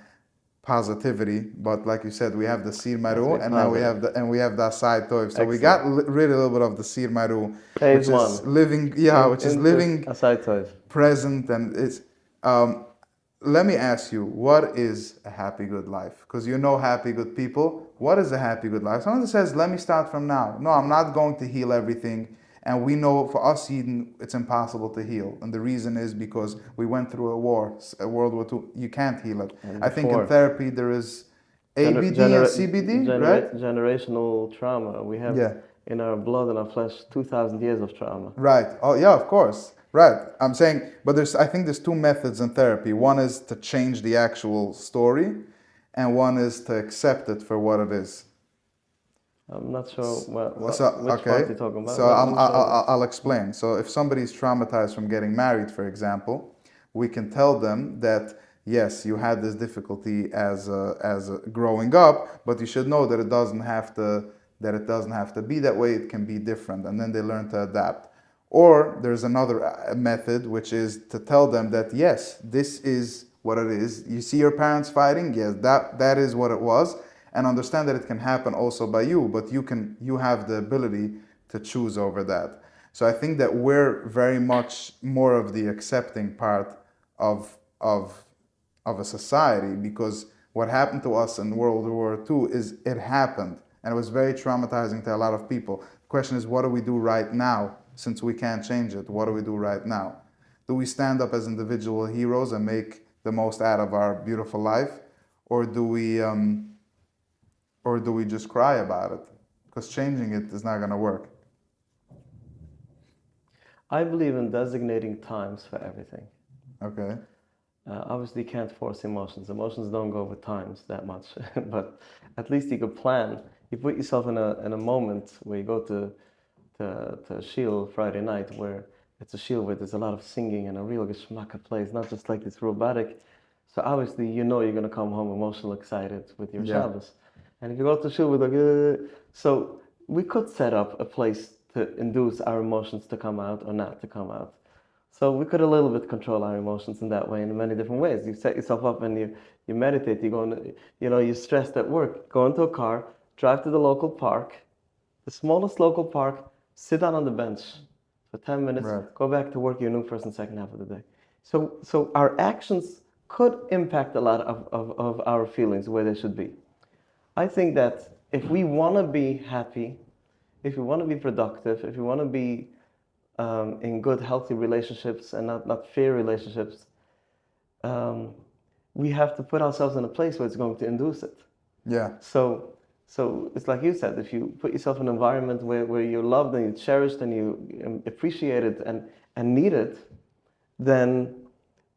positivity, but like you said, we have the Sir Maru, and now we have the Asai Tov. So we got rid a little bit of the Sir Maru, which is living, Asai Tov. Present, and it's. Let me ask you, what is a happy, good life? Because you know happy, good people. What is a happy, good life? Someone that says, let me start from now. No, I'm not going to heal everything. And we know for us, Eden, it's impossible to heal. And the reason is because we went through a war, a World War II. You can't heal it. I think in therapy there is ABD and CBD, right? Generational trauma. We have in our blood and our flesh 2,000 years of trauma. Right. Oh, yeah, of course. Right. I'm saying, but I think there's 2 methods in therapy. One is to change the actual story, and one is to accept it for what it is. I'm not sure which part you're talking about. So I'll explain. So if somebody's traumatized from getting married, for example, we can tell them that yes, you had this difficulty as growing up, but you should know that it doesn't have to be that way. It can be different, and then they learn to adapt. Or there's another method, which is to tell them that yes, this is what it is. You see your parents fighting, yes, that is what it was, and understand that it can happen also by you, but you have the ability to choose over that. So I think that we're very much more of the accepting part of a society, because what happened to us in World War II is it happened, and it was very traumatizing to a lot of people. The question is, what do we do right now? Since we can't change it, what do we do right now? Do we stand up as individual heroes and make the most out of our beautiful life, or do we just cry about it? Because changing it is not going to work. I believe in designating times for everything. Okay. Obviously, you can't force emotions. Emotions don't go with times that much, but at least you could plan. You put yourself in a moment where you go to a shul Friday night, where it's a shul where there's a lot of singing and a real geschmacka place, not just like this robotic. So obviously, you're going to come home emotional, excited with your Shabbos. And if you go to shul with so we could set up a place to induce our emotions to come out or not to come out. So we could a little bit control our emotions in that way, in many different ways. You set yourself up and you meditate. You go, you're stressed at work. Go into a car, drive to the local park, the smallest local park. Sit down on the bench for 10 minutes, right. Go back to work, you're new first and second half of the day. So our actions could impact a lot of our feelings where they should be. I think that if we want to be happy, if we want to be productive, if we want to be in good, healthy relationships and not fear relationships, we have to put ourselves in a place where it's going to induce it. Yeah. So it's like you said, if you put yourself in an environment where you're loved and you're cherished and you appreciate it and need it, then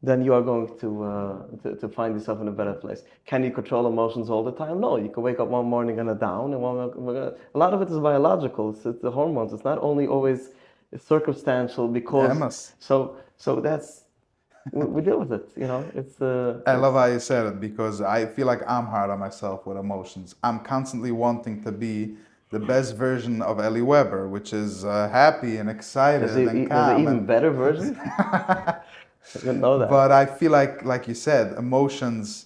you are going to find yourself in a better place. Can you control emotions all the time? No, you can wake up one morning and down, and a lot of it is biological. It's the hormones. It's not only always circumstantial because so that's. We deal with it, It's. I love how you said it, because I feel like I'm hard on myself with emotions. I'm constantly wanting to be the best version of Eli Weber, which is happy and excited and calm. Is it even better version? I didn't know that. But I feel like you said, emotions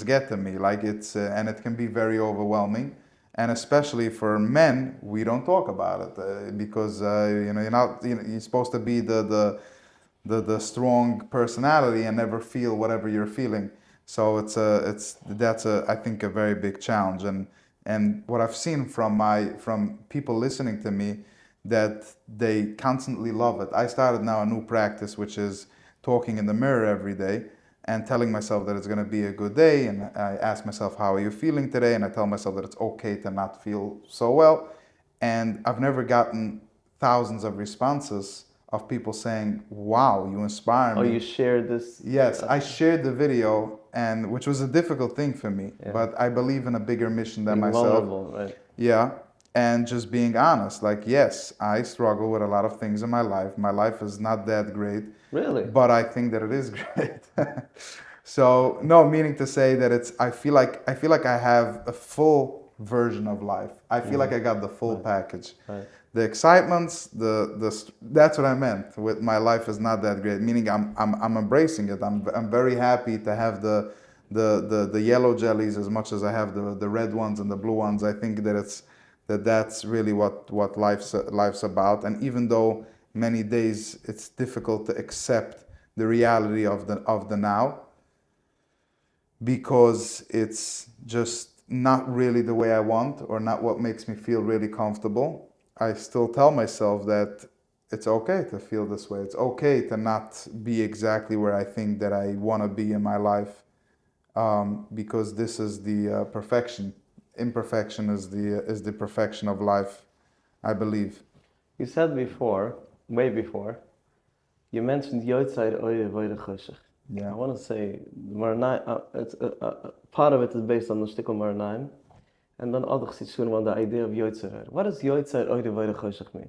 get to me. Like it's and it can be very overwhelming, and especially for men, we don't talk about it because you're supposed to be the strong personality and never feel whatever you're feeling. So that's I think a very big challenge. And what I've seen from people listening to me, that they constantly love it. I started now a new practice, which is talking in the mirror every day and telling myself that it's going to be a good day. And I ask myself, how are you feeling today? And I tell myself that it's okay to not feel so well. And I've never gotten thousands of responses of people saying, wow, you inspire me. Oh, you shared this? Yes, I shared the video, and which was a difficult thing for me, but I believe in a bigger mission than myself. Vulnerable, right? Yeah, and just being honest, like, yes, I struggle with a lot of things in my life. My life is not that great. Really? But I think that it is great. So, no, meaning to say that I feel like I have a full version of life. I feel like I got the full package. Right. The excitements, that's what I meant with my life is not that great. Meaning I'm embracing it. I'm very happy to have the yellow jellies as much as I have the red ones and the blue ones. I think that that's really what life's about. And even though many days it's difficult to accept the reality of the now, because it's just not really the way I want or not what makes me feel really comfortable, I still tell myself that it's okay to feel this way. It's okay to not be exactly where I think that I want to be in my life, because this is the perfection. Imperfection is the perfection of life, I believe. You said before, way before, you mentioned Yotzai Oide Voide Choshech. Yeah. I want to say part of it is based on the Shtickle Maranaim, and then other Chitzun on the idea of Yotzai. What does Yotzai Oide Voide Choshech mean?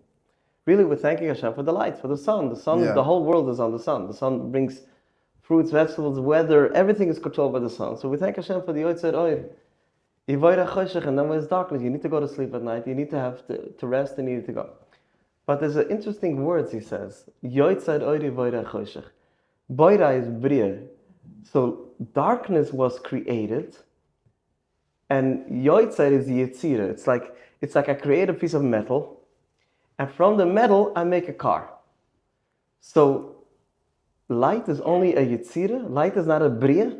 Really, we're thanking Hashem for the light, for the sun. The sun, the whole world is on the sun. The sun brings fruits, vegetables, weather, everything is controlled by the sun. So we thank Hashem for the Yotzei Oir. And then when it's darkness, you need to go to sleep at night, you need to have to rest, and you need to go. But there's an interesting words he says. Yotzei Oir Voira Choshech. Boira is Bria. So darkness was created, and Yotzei is Yetzira. It's like I create a piece of metal, and from the metal I make a car. So light is only a Yetzira, light is not a Bria.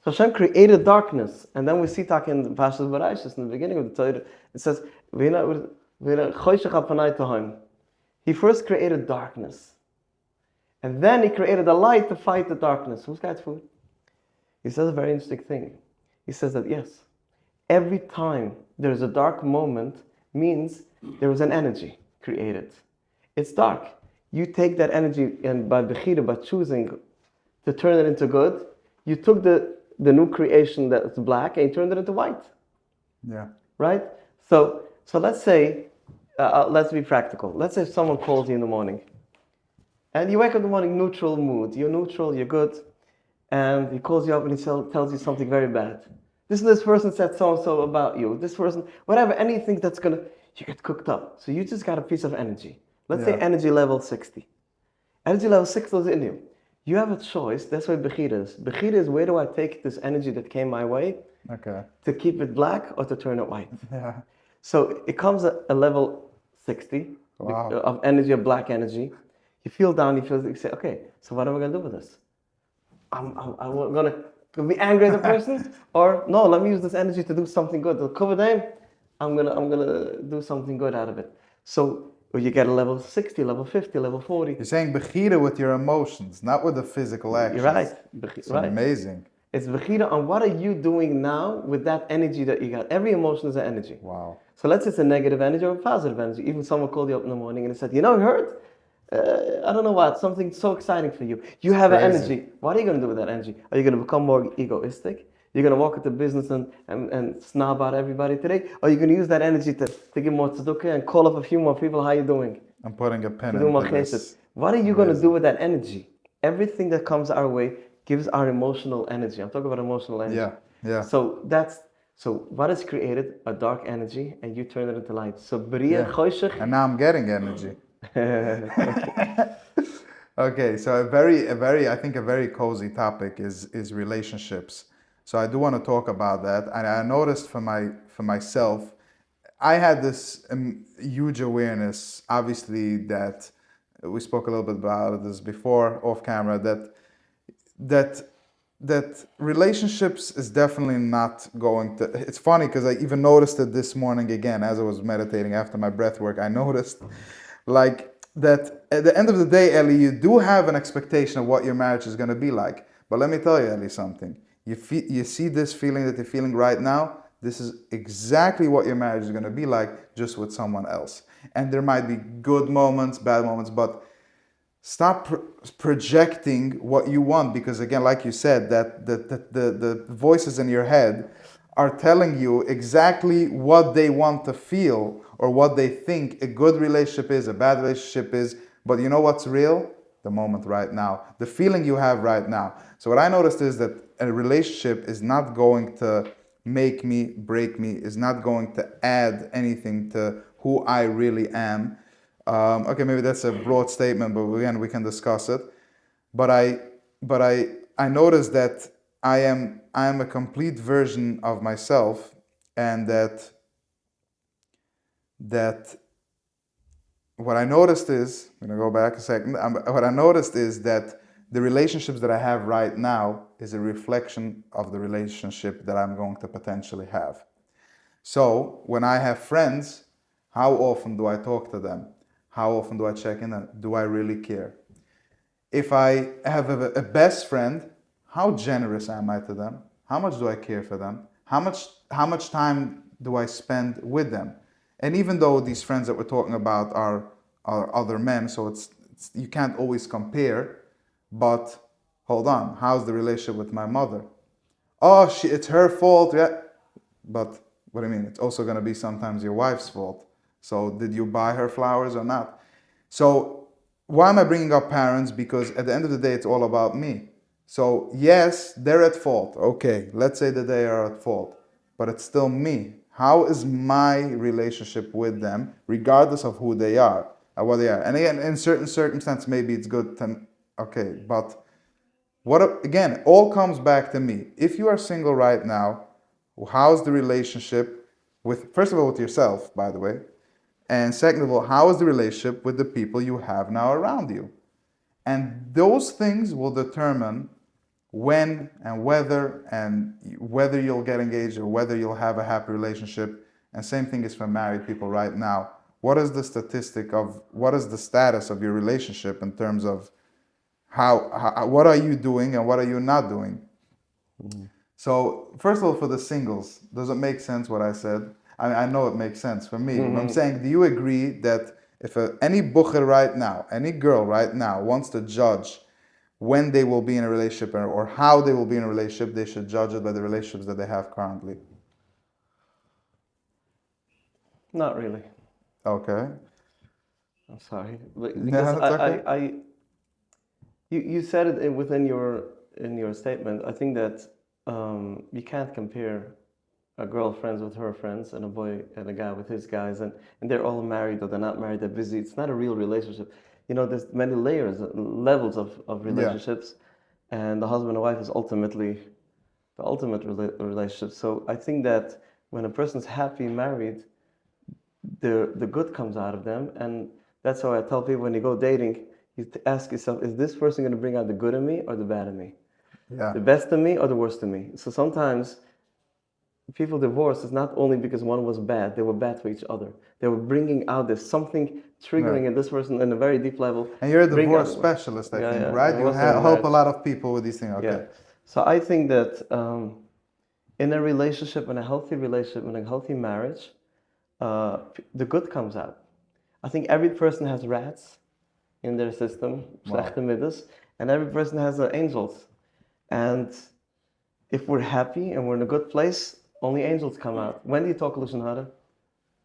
So Hashem created darkness, and then we see talking in Pashas Barashis in the beginning of the Torah. It says, He first created darkness, and then He created the light to fight the darkness. Who's got food? He says a very interesting thing. He says that yes, every time there's a dark moment means there was an energy created. It's dark. You take that energy, and by Bechira, by choosing to turn it into good, you took the new creation that's black and you turned it into white. Yeah. Right? So let's say, let's be practical. Let's say someone calls you in the morning, and you wake up in the morning neutral mood. You're neutral, you're good, and he calls you up and he tells you something very bad. This person said so-and-so about you. This person, whatever, anything that's you get cooked up. So you just got a piece of energy. Let's say energy level 60. Energy level 60 is in you. You have a choice. That's what Bechira is. Bechira is, where do I take this energy that came my way to keep it black or to turn it white? Yeah. So it comes at a level 60 of energy, of black energy. You feel down, you say, okay, so what am I going to do with this? I'm going to be angry at the person, or no, let me use this energy to do something good. To cover them, I'm gonna do something good out of it. So you get a level 60, level 50, level 40. You're saying Bechira with your emotions, not with the physical actions. You're right. It's amazing. It's Bechira on what are you doing now with that energy that you got. Every emotion is an energy. Wow. So let's say it's a negative energy or a positive energy. Even someone called you up in the morning and said, you heard? I don't know what, something so exciting for you. You have an energy. What are you going to do with that energy? Are you going to become more egoistic? You're going to walk into business and snob out everybody today? Or are you going to use that energy to give more tzedukah and call up a few more people? How are you doing? I'm putting a pen into this. What are you going to do with that energy? Everything that comes our way gives our emotional energy. I'm talking about emotional energy. Yeah. So what is created? A dark energy, and you turn it into light. So Bria Choshech. And now I'm getting energy. Okay, so I think a very cozy topic is relationships. So I do want to talk about that. And I noticed for myself, I had this huge awareness, obviously, that we spoke a little bit about this before off camera, that relationships is definitely not going to. It's funny because I even noticed it this morning again as I was meditating after my breath work. I noticed that at the end of the day, Eli, you do have an expectation of what your marriage is going to be like. But let me tell you, Eli, something. You see this feeling that you're feeling right now? This is exactly what your marriage is going to be like, just with someone else. And there might be good moments, bad moments, but stop projecting what you want, because again, like you said, that the voices in your head are telling you exactly what they want to feel or what they think a good relationship is, a bad relationship is. But you know what's real? The moment right now, the feeling you have right now. So what I noticed is that a relationship is not going to make me, break me, is not going to add anything to who I really am. Okay, maybe that's a broad statement, but again, we can discuss it. But I noticed that I am a complete version of myself, and that what I noticed is, I'm going to go back a second. What I noticed is that the relationships that I have right now is a reflection of the relationship that I'm going to potentially have. So when I have friends, how often do I talk to them? How often do I check in? Do I really care? If I have a best friend, how generous am I to them? How much do I care for them? How much time do I spend with them? And even though these friends that we're talking about are other men, so it's you can't always compare, but hold on, how's the relationship with my mother? Oh, it's her fault. Yeah. But what do you mean? It's also going to be sometimes your wife's fault. So did you buy her flowers or not? So why am I bringing up parents? Because at the end of the day, it's all about me. So yes, they're at fault. Okay, let's say that they are at fault, but it's still me. How is my relationship with them, regardless of who they are or what they are? And again, in certain circumstances, maybe it's good to, okay, but again, all comes back to me. If you are single right now, how's the relationship with, first of all, with yourself, by the way, and second of all, how is the relationship with the people you have now around you? And those things will determine when and whether you'll get engaged or whether you'll have a happy relationship. And same thing is for married people right now. What is the status of your relationship in terms of what are you doing and what are you not doing? Mm-hmm. So first of all, for the singles, does it make sense what I said? I know it makes sense for me. Mm-hmm. I'm saying, do you agree that if any bucher right now, any girl right now wants to judge when they will be in a relationship or how they will be in a relationship, they should judge it by the relationships that they have currently? Not really. Okay. I'm sorry, because you said it within your statement. I think that you can't compare a girl friends with her friends and a boy and a guy with his guys, and they're all married or they're not married, they're busy. It's not a real relationship. There's many layers, levels of relationships, and the husband and wife is ultimately the ultimate relationship. So I think that when a person's happy married, the good comes out of them, and that's why I tell people when you go dating, you ask yourself, is this person going to bring out the good in me or the bad in me? Yeah. The best in me or the worst in me? So sometimes people divorce is not only because one was bad, they were bad for each other. They were bringing out this something triggering in this person in a very deep level. And you're a divorce specialist, I think, right? You help a lot of people with these things. Okay. Yeah. So I think that in a relationship, in a healthy relationship, in a healthy marriage, the good comes out. I think every person has rats in their system, slechte middes, and every person has angels. And if we're happy and we're in a good place, only angels come out. When do you talk Lashon Hara?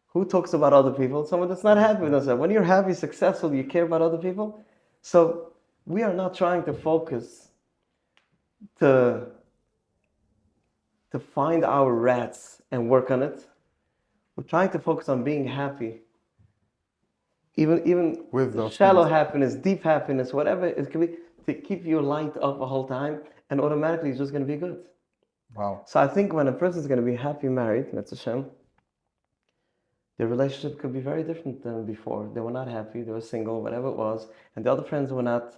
Who talks about other people? Someone that's not happy with themselves. When you're happy, successful, you care about other people. So we are not trying to focus to find our rats and work on it. We're trying to focus on being happy. Even with those shallow things. Happiness, deep happiness, whatever it can be, to keep your light up the whole time, and automatically it's just going to be good. Wow. So I think when a person is going to be happy married, that's Hashem, their relationship could be very different than before. They were not happy, they were single, whatever it was, and the other friends were not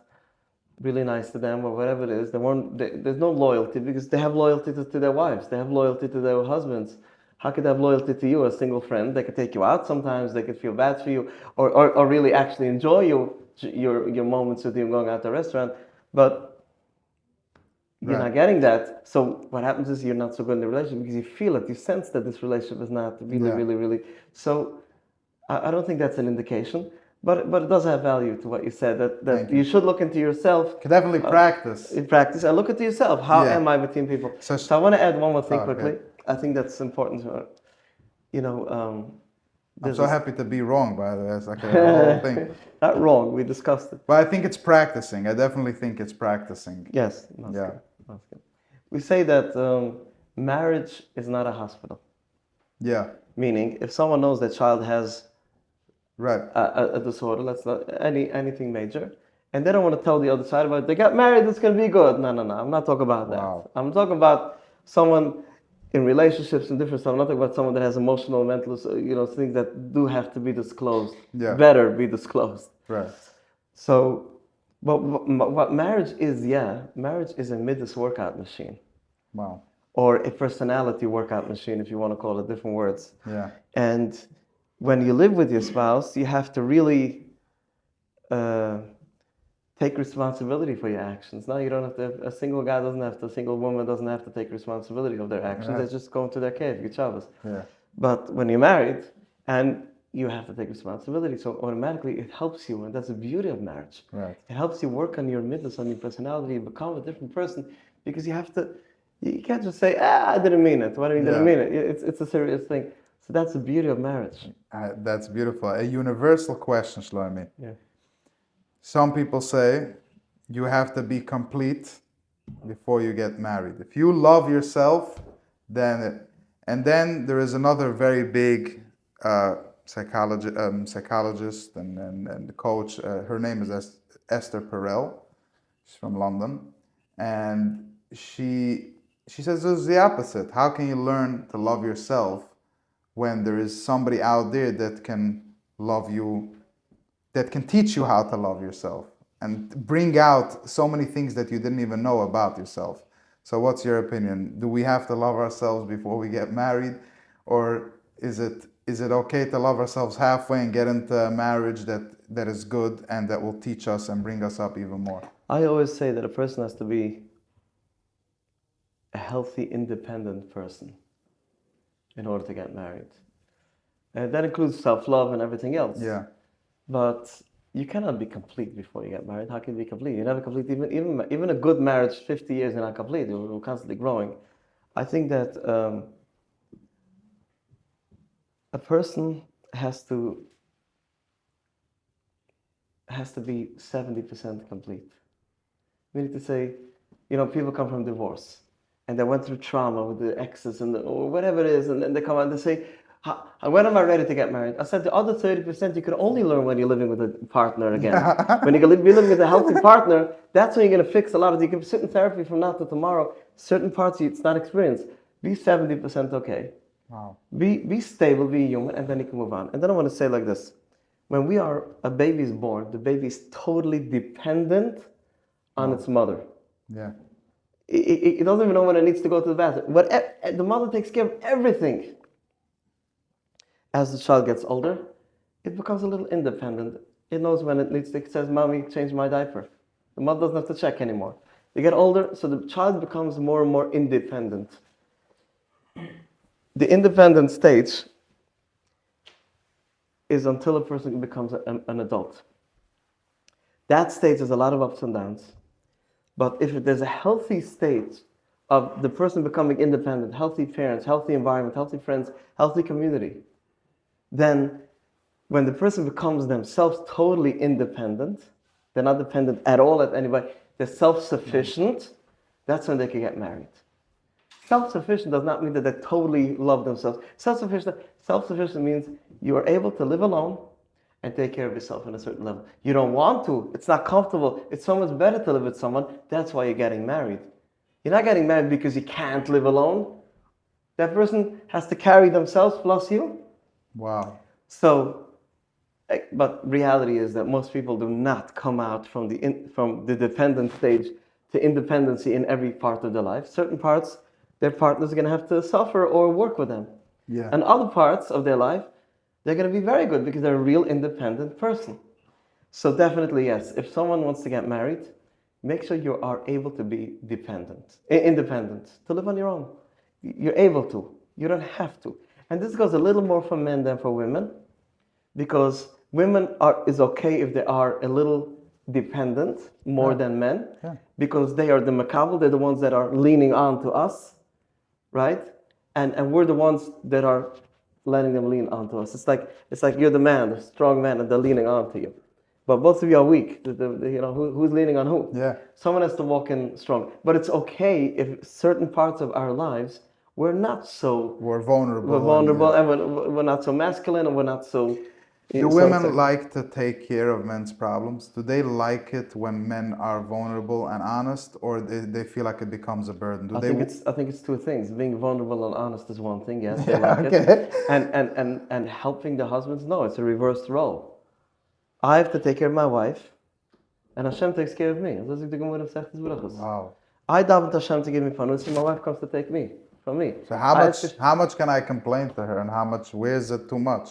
really nice to them or whatever it is. There's no loyalty because they have loyalty to their wives, they have loyalty to their husbands. How could they have loyalty to you, a single friend? They could take you out sometimes, they could feel bad for you, or really actually enjoy your moments with you going out to a restaurant, but you're not getting that. So what happens is you're not so good in the relationship because you feel it, you sense that this relationship is not really. So I don't think that's an indication, but it does have value to what you said, that you should look into yourself. Can definitely practice. Practice and look into yourself. How am I between people? So I want to add one more thing quickly. Okay. I think that's important. I'm so happy to be wrong, by the way. It's like a whole thing. Not wrong. We discussed it. But I think it's practicing. I definitely think it's practicing. Yes. Good. We say that marriage is not a hospital. Yeah. Meaning, if someone knows that child has a disorder, let's not anything major, and they don't want to tell the other side about it, they got married, it's going to be good. No. I'm not talking about that. Wow. I'm talking about someone in relationships and different stuff. I'm not talking about someone that has emotional, mental, things that do have to be disclosed. Yeah. Better be disclosed. Right. So, but what marriage is, marriage is a middas workout machine. Wow. Or a personality workout machine, if you want to call it different words. Yeah. And when you live with your spouse, you have to really take responsibility for your actions. Now you don't have to, a single guy doesn't have to, a single woman doesn't have to take responsibility of their actions. Right. They just go into their cave, get Shabbos. Yeah. But when you're married, and you have to take responsibility, so automatically it helps you, and that's the beauty of marriage. Right. It helps you work on your middas, on your personality, become a different person, because you can't just say, I didn't mean it. What do you mean, didn't mean it? It's a serious thing. So that's the beauty of marriage. That's beautiful. A universal question, Shlomi. Yeah. Some people say you have to be complete before you get married. If you love yourself, and then there is another very big psychologist and coach. Her name is Esther Perel. She's from London, and she says it's the opposite. How can you learn to love yourself when there is somebody out there that can love you, that can teach you how to love yourself and bring out so many things that you didn't even know about yourself? So what's your opinion? Do we have to love ourselves before we get married, or is it okay to love ourselves halfway and get into a marriage that is good and that will teach us and bring us up even more? I always say that a person has to be a healthy, independent person in order to get married. And that includes self-love and everything else. Yeah. But you cannot be complete before you get married. How can you be complete? You're never complete. Even a good marriage, 50 years, you're not complete. You're constantly growing. I think that a person has to be 70% complete. We need to say, people come from divorce, and they went through trauma with the exes or whatever it is, and then they come out and they say, when am I ready to get married? I said the other 30% you can only learn when you're living with a partner again. When you're living with a healthy partner, that's when you're going to fix a lot of you can sit in therapy from now to tomorrow. Certain parts it's not experienced. Be 70% okay. Wow. Be stable, be human, and then you can move on. And then I want to say like this. When a baby is born, the baby is totally dependent on its mother. Yeah. It doesn't even know when it needs to go to the bathroom. The mother takes care of everything. As the child gets older, it becomes a little independent. It knows when it needs to. It says, "Mommy, change my diaper." The mother doesn't have to check anymore. They get older, so the child becomes more and more independent. The independent stage is until a person becomes an adult. That stage has a lot of ups and downs. But if there's a healthy state of the person becoming independent, healthy parents, healthy environment, healthy friends, healthy community, then when the person becomes themselves totally independent, they're not dependent at all at anybody, they're self-sufficient, that's when they can get married. Self-sufficient does not mean that they totally love themselves. Self-sufficient means you are able to live alone and take care of yourself on a certain level. You don't want to. It's not comfortable. It's so much better to live with someone. That's why you're getting married. You're not getting married because you can't live alone. That person has to carry themselves plus you. Wow. So, but reality is that most people do not come out from the dependent stage to independency in every part of their life. Certain parts, their partner's going to have to suffer or work with them. Yeah. And other parts of their life, they're going to be very good because they're a real independent person. So definitely, yes, if someone wants to get married, make sure you are able to be independent, to live on your own. You're able to. You don't have to. And this goes a little more for men than for women, because women is okay if they are a little dependent more than men, because they are the makabel, they're the ones that are leaning on to us, right? And we're the ones that are letting them lean onto us. It's like you're the man, the strong man, and they're leaning onto you. But both of you are weak. Who's leaning on who? Yeah. Someone has to walk in strong. But it's okay if certain parts of our lives we're vulnerable. We're vulnerable, and we're not so masculine, and we're not so. Do women like to take care of men's problems? Do they like it when men are vulnerable and honest, or they feel like it becomes a burden? I think it's two things. Being vulnerable and honest is one thing. Yes, they like it. And helping the husbands, no, it's a reversed role. I have to take care of my wife, and Hashem takes care of me. Wow. I daven to Hashem to give me panus, and my wife comes to take me from me. So how much can I complain to her, and where is it too much?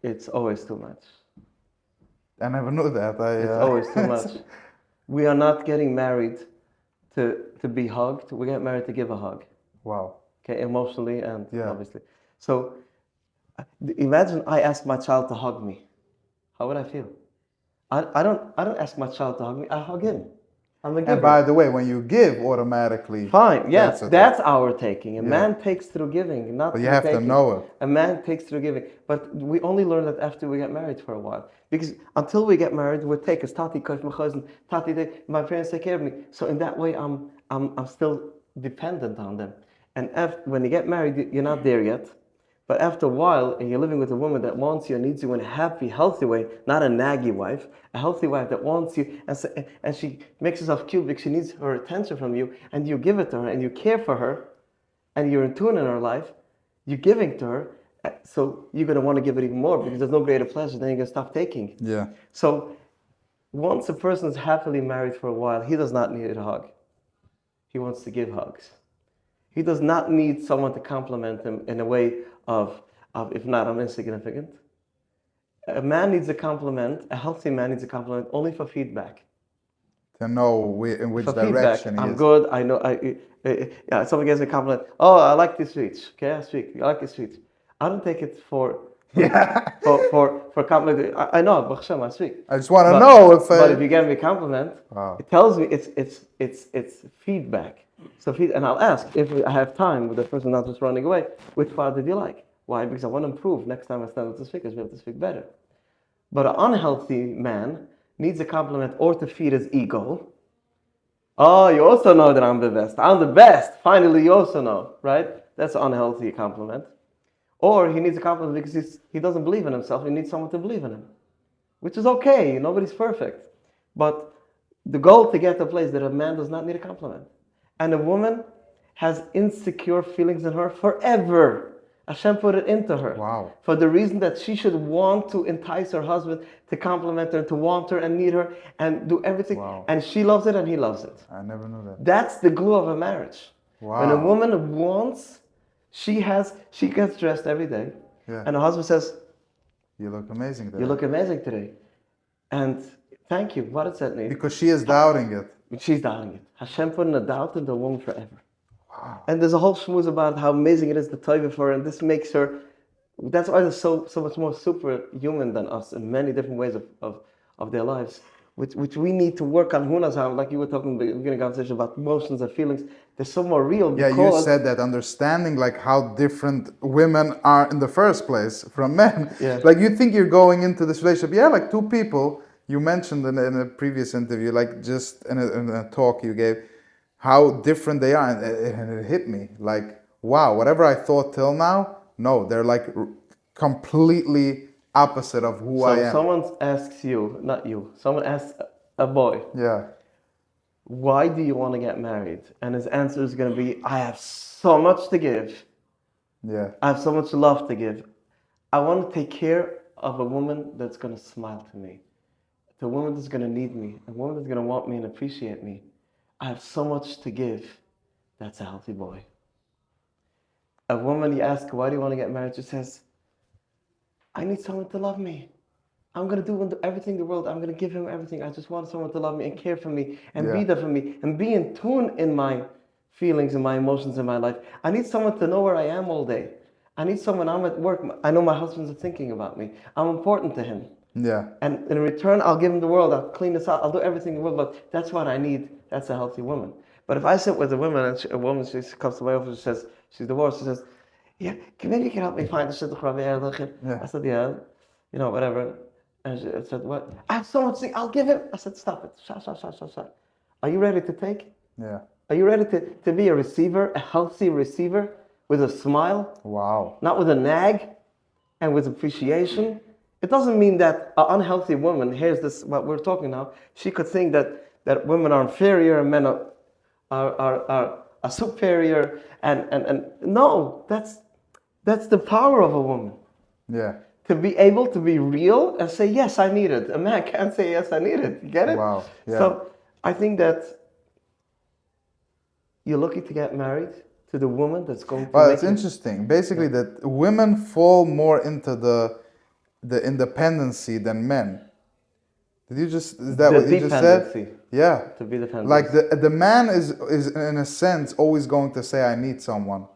It's always too much. I never knew that. It's always too much. We are not getting married to be hugged. We get married to give a hug. Wow. Okay, emotionally and obviously. So imagine I ask my child to hug me. How would I feel? I don't ask my child to hug me. I hug him. I'm a giver. And by the way, when you give, automatically. Fine, yes, okay. that's our taking. A man takes through giving, not But you through have taking. to know it. A man takes through giving. But we only learn that after we get married for a while. Because until we get married, we take us, Tati, Kosh, Tati, my parents take care of me. So in that way, I'm still dependent on them. And when you get married, you're not there yet. But after a while, and you're living with a woman that wants you and needs you in a happy, healthy way, not a naggy wife, a healthy wife that wants you, and she makes herself cute because she needs her attention from you, and you give it to her, and you care for her, and you're in tune in her life, you're giving to her, so you're going to want to give it even more because there's no greater pleasure, then you're going to stop taking. Yeah. So once a person is happily married for a while, he does not need a hug. He wants to give hugs. He does not need someone to compliment him in a way of if not, I'm insignificant. A man needs a compliment, a healthy man needs a compliment only for feedback. To know in which For direction feedback. he I'm is. good, I know, yeah, someone gives me a compliment, oh, I like these sweets, okay, I speak, I like these sweets. I don't take it for compliment. I know, Baruch Hashem, I speak. I just want to know if But if you give me a compliment, Wow. it tells me it's feedback. So and I'll ask if I have time with the person not just running away. Which part did you like? Why? Because I want to improve. Next time I stand up to speak, I'll be able to speak better. But an unhealthy man needs a compliment or to feed his ego. Oh, you also know that I'm the best. I'm the best. Finally, you also know, right? That's an unhealthy compliment. Or he needs a compliment because he doesn't believe in himself. He needs someone to believe in him, which is okay. Nobody's perfect. But the goal to get to a place that a man does not need a compliment. And a woman has insecure feelings in her forever. Hashem put it into her. Wow. For the reason that she should want to entice her husband to compliment her, to want her and need her and do everything. Wow. And she loves it and he loves it. I never knew that. That's the glue of a marriage. Wow. When a woman wants, she gets dressed every day. Yeah. And her husband says, You look amazing today. you look amazing today. And thank you. What does that mean? Because she is doubting it. She's doubting it. Hashem put in a doubt into a woman forever. Wow. And there's a whole shmooze about how amazing it is to taiva for her, and this makes her. That's why they're so much more superhuman than us in many different ways of their lives, which we need to work on. Hunazam, like you were talking in the beginning of the conversation about emotions and feelings. They're so more real. Yeah, because you said that understanding like how different women are in the first place from men. Yeah. Like you think you're going into this relationship, yeah, like two people. You mentioned in a previous interview, like just in a talk you gave, how different they are, and it hit me. Like, wow, whatever I thought till now, no, they're like completely opposite of who I am. So someone asks you, not you, someone asks a boy, Yeah. why do you want to get married? And his answer is going to be, I have so much to give. Yeah. I have so much love to give. I want to take care of a woman that's going to smile to me. The woman that's going to need me. A woman that's going to want me and appreciate me. I have so much to give. That's a healthy boy. A woman, you ask, why do you want to get married? She says, I need someone to love me. I'm going to do everything in the world. I'm going to give him everything. I just want someone to love me and care for me and be there for me and be in tune in my feelings and my emotions in my life. I need someone to know where I am all day. I need someone, I'm at work. I know my husband's thinking about me. I'm important to him. Yeah. And in return, I'll give him the world. I'll clean this out. I'll do everything in the world. But that's what I need. That's a healthy woman. But if I sit with a woman and a woman, she comes to my office, she says, she's divorced, she says, yeah, maybe you can help me find the shidduch Rabbi Erlich. I said, yeah, whatever. And she said, what? I have so much things. I'll give him. I said, stop it. Stop. Are you ready to take? Yeah. Are you ready to be a receiver, a healthy receiver with a smile? Wow. Not with a nag and with appreciation. It doesn't mean that an unhealthy woman, here's this what we're talking now, she could think that women are inferior and men are superior and no, that's the power of a woman. Yeah. To be able to be real and say, yes, I need it. A man can't say, yes, I need it. You get it? Wow. Yeah. So I think that you're lucky to get married to the woman that's going to Well, it's interesting. Basically, that women fall more into the independency than men. Is that what you just said? Yeah. To be dependent. Like the man is in a sense always going to say, I need someone.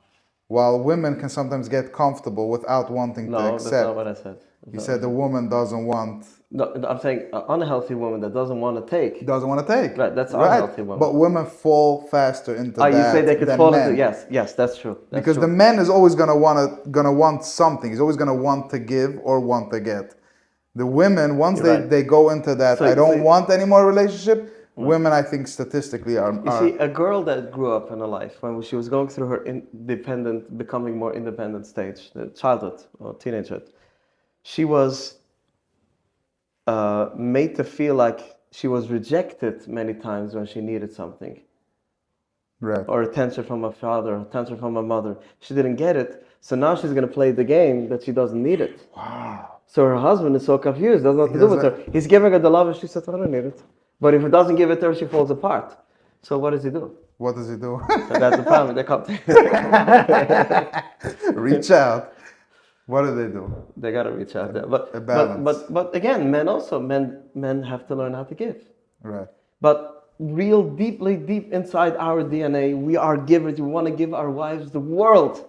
while women can sometimes get comfortable without wanting to No, that's accept. not what I said. You said the woman doesn't want, No, I'm saying an unhealthy woman that doesn't want to take. doesn't want to take. Right, that's Right. unhealthy woman. But women fall faster into Oh, that you say they could than fall men. into, yes, that's true. That's Because true. the man is always gonna want something. He's always gonna want to give or want to get. The women, once You're right. they go into that, I don't want any more relationship. Women, I think statistically are. You see, a girl that grew up in her life when she was going through her becoming more independent stage, the childhood or teenagehood, she was made to feel like she was rejected many times when she needed something. Right. Or attention from her father, attention from her mother. She didn't get it, so now she's going to play the game that she doesn't need it. Wow. So her husband is so confused, doesn't know what to do with her. He's giving her the love and she says, I don't need it. But if he doesn't give it to her, she falls apart. So what does he do? What does he do? So that's the problem. They come Reach out. What do they do? They gotta reach out there. A balance. But again, men have to learn how to give. Right. But real deep inside our DNA, we are givers. We want to give our wives the world.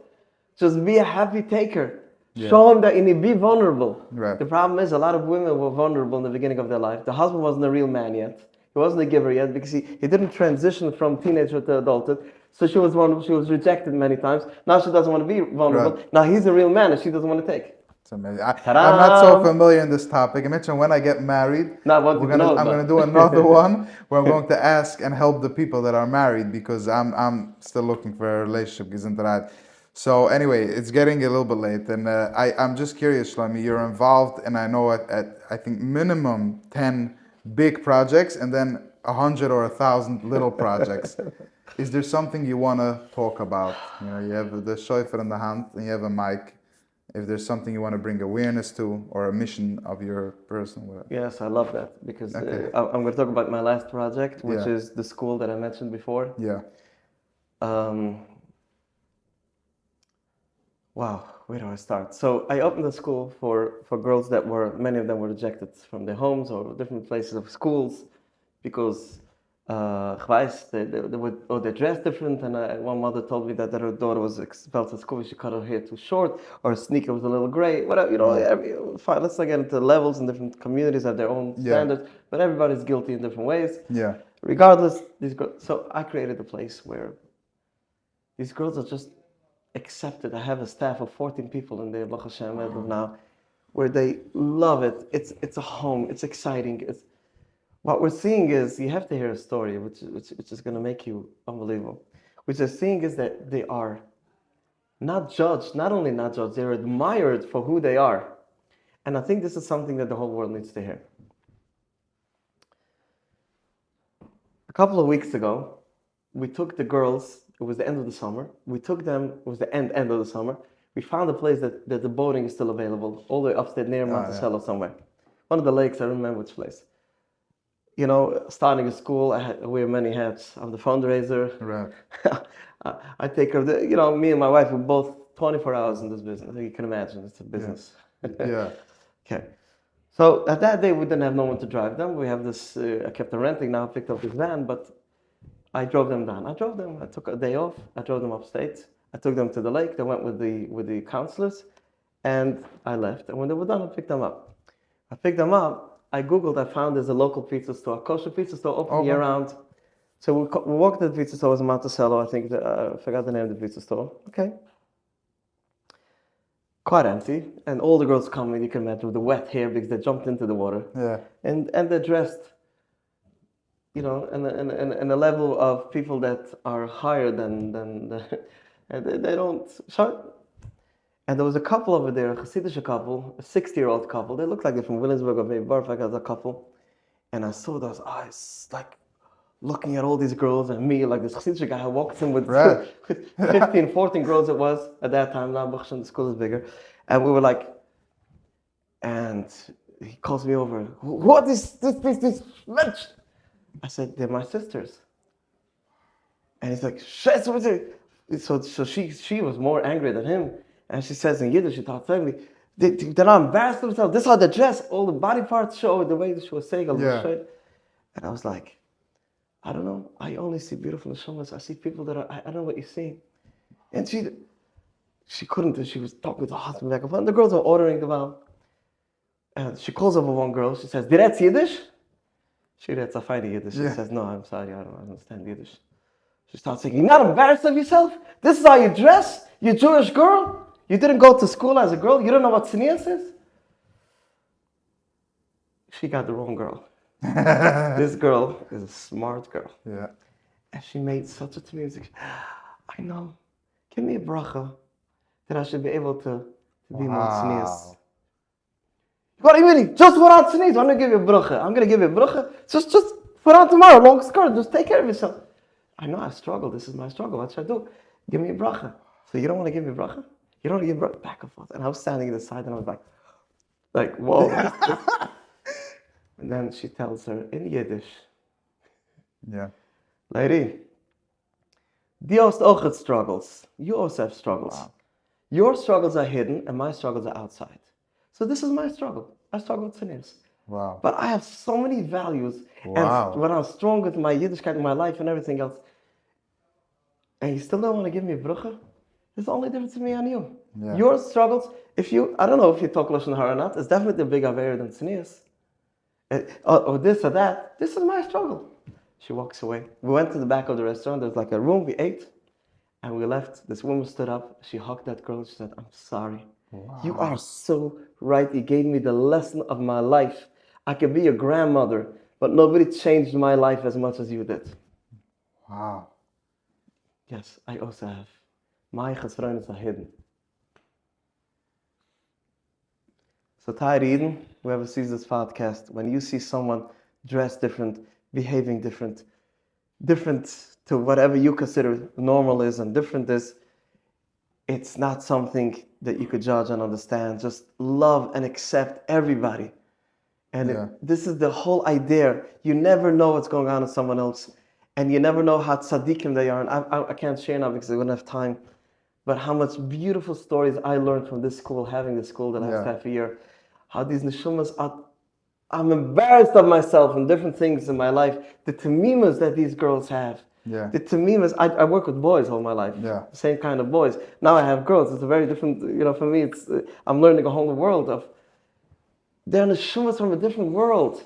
Just be a happy taker. Yeah. Show them that you need to be vulnerable. Right. The problem is a lot of women were vulnerable in the beginning of their life. The husband wasn't a real man yet. He wasn't a giver yet because he didn't transition from teenager to adulthood. So she was vulnerable. She was rejected many times. Now she doesn't want to be vulnerable. Right. Now he's a real man and she doesn't want to take. It's amazing. I'm not so familiar in this topic. I mentioned when I get married, I'm going to do another one where I'm going to ask and help the people that are married because I'm still looking for a relationship. Isn't that? So anyway, it's getting a little bit late, and I'm just curious, Shlomi, you're involved, and I know at I think minimum 10 big projects, and then 100 or 1,000 little projects. Is there something you want to talk about? You know, you have the shofar in the hand, and you have a mic. If there's something you want to bring awareness to, or a mission of your person. Yes, I love that because I'm going to talk about my last project, which is the school that I mentioned before. Yeah. Wow, where do I start? So I opened a school for girls that many of them were rejected from their homes or different places of schools because they dressed different. And one mother told me that her daughter was expelled from school. She cut her hair too short, or her sneaker was a little gray. Whatever, fine. Let's not get into levels, and different communities have their own standards, but everybody's guilty in different ways. Yeah. Regardless, these girls. So I created a place where these girls are just accepted. I have a staff of 14 people in there, Baruch Hashem, as of now, where they love it. It's a home. It's exciting. What we're seeing is, you have to hear a story, which is going to make you unbelievable. What they're seeing is that they are not judged, not only not judged, they're admired for who they are. And I think this is something that the whole world needs to hear. A couple of weeks ago, we took the girls, it was the end of the summer, we took them, it was the end of the summer, we found a place that the boating is still available, all the way upstate near Monticello somewhere. One of the lakes, I don't remember which place. You know, starting a school, I wear many hats. I'm the fundraiser. Right. I take care of me and my wife, we're both 24 hours in this business. You can imagine, it's a business. Yeah. Okay. So at that day, we didn't have no one to drive them. We have this, I kept them renting now, I picked up this van, but I drove them down. I took a day off. I drove them upstate. I took them to the lake. They went with the counselors, and I left. And when they were done, I picked them up. I Googled, I found there's a local pizza store, a kosher pizza store open year round. So we walked to the pizza store, it was in Monticello, I think, I forgot the name of the pizza store. Okay. Quite empty, and all the girls come in, you can imagine, with the wet hair because they jumped into the water. Yeah. And they're dressed, in a level of people that are higher than and they don't shout. And there was a couple over there, a Hasidic couple, a 60-year-old couple. They looked like they're from Williamsburg or maybe Barfak as a couple. And I saw those eyes, like, looking at all these girls and me, like this Hasidic guy walks in with 15, 14 girls it was at that time. Now the school is bigger. And we were like, and he calls me over. What is this lunch? I said, they're my sisters. And he's like, so she was more angry than him. And she says in Yiddish, she talks to me, they're not embarrassed themselves. This is how they dress. All the body parts show the way she was saying. And I was like, I don't know. I only see beautiful neshamas. I see people that I don't know what you're seeing. And she couldn't. She was talking to her husband back and forth. And the girls are ordering about. And she calls over one girl. She says, "Did that's Yiddish?" She reads a fine Yiddish. She says, "No, I'm sorry, I don't understand Yiddish." She starts saying, "You're not embarrassed of yourself? This is how you dress? You Jewish girl? You didn't go to school as a girl? You don't know what tznius is?" She got the wrong girl. This girl is a smart girl. Yeah. And she made such a music. I know. Give me a bracha that I should be able to be more tznius. What do you mean? Just put on tznius. I'm going to give you a bracha. I'm going to give you a bracha. Just put on tomorrow, long skirt. Just take care of yourself. I know I struggle. This is my struggle. What should I do? Give me a bracha. So you don't want to give me a bracha? You don't want to give a bracha? Back and forth. And I was standing at the side and I was like, whoa. And then she tells her in Yiddish, Yeah. lady, die hast auch had struggles. You also have struggles. Wow. Your struggles are hidden and my struggles are outside. So this is my struggle. I struggle with tznius. Wow. But I have so many values. Wow. And when I'm strong with my Yiddishkeit in my life and everything else, and you still don't want to give me a bracha, it's the only difference in me and you. Yeah. Your struggles, I don't know if you talk Lashon Hara or not, it's definitely a big aver than tznius. Or this or that. This is my struggle. She walks away. We went to the back of the restaurant. There's like a room. We ate. And we left. This woman stood up. She hugged that girl. She said, "I'm sorry. Wow. You are so right. You gave me the lesson of my life. I could be your grandmother, but nobody changed my life as much as you did." Wow. Yes, I also have. My chesronos are hidden. So Ty Eden, whoever sees this podcast, when you see someone dressed different, behaving different to whatever you consider normal is and different is, it's not something that you could judge and understand. Just love and accept everybody. And this is the whole idea. You never know what's going on with someone else. And you never know how tzaddikim they are. And I can't share now because I wouldn't have time. But how much beautiful stories I learned from this school, having this school the last half a year. How these neshumas are, I'm embarrassed of myself and different things in my life. The tamimas that these girls have. Yeah. The tamimas, I work with boys all my life. Yeah. Same kind of boys. Now I have girls. It's a very different, for me, it's I'm learning a whole new world of, they're neshumas from a different world.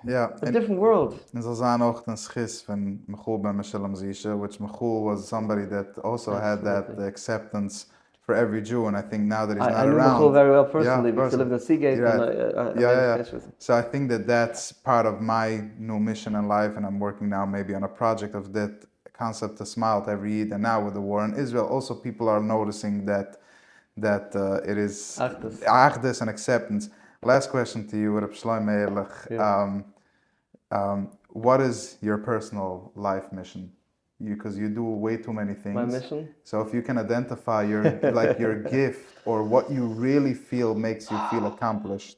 Yeah. A different world. En zo zijn ook een schis van Mechul ben Meshalem Zisha, which Mechul was somebody that also had that acceptance for every Jew, and I think now that he's not I knew around. Mechul very well personally because personally. I lived in Seagate. Right. And so I think that that's part of my new mission in life, and I'm working now maybe on a project of that concept to smile to every Eid, and now with the war in Israel, also people are noticing that it is achdus and acceptance. Last question to you, Rabbi Shlome Ehrlich. What is your personal life mission? Because you do way too many things. My mission? So if you can identify your your gift or what you really feel makes you feel accomplished.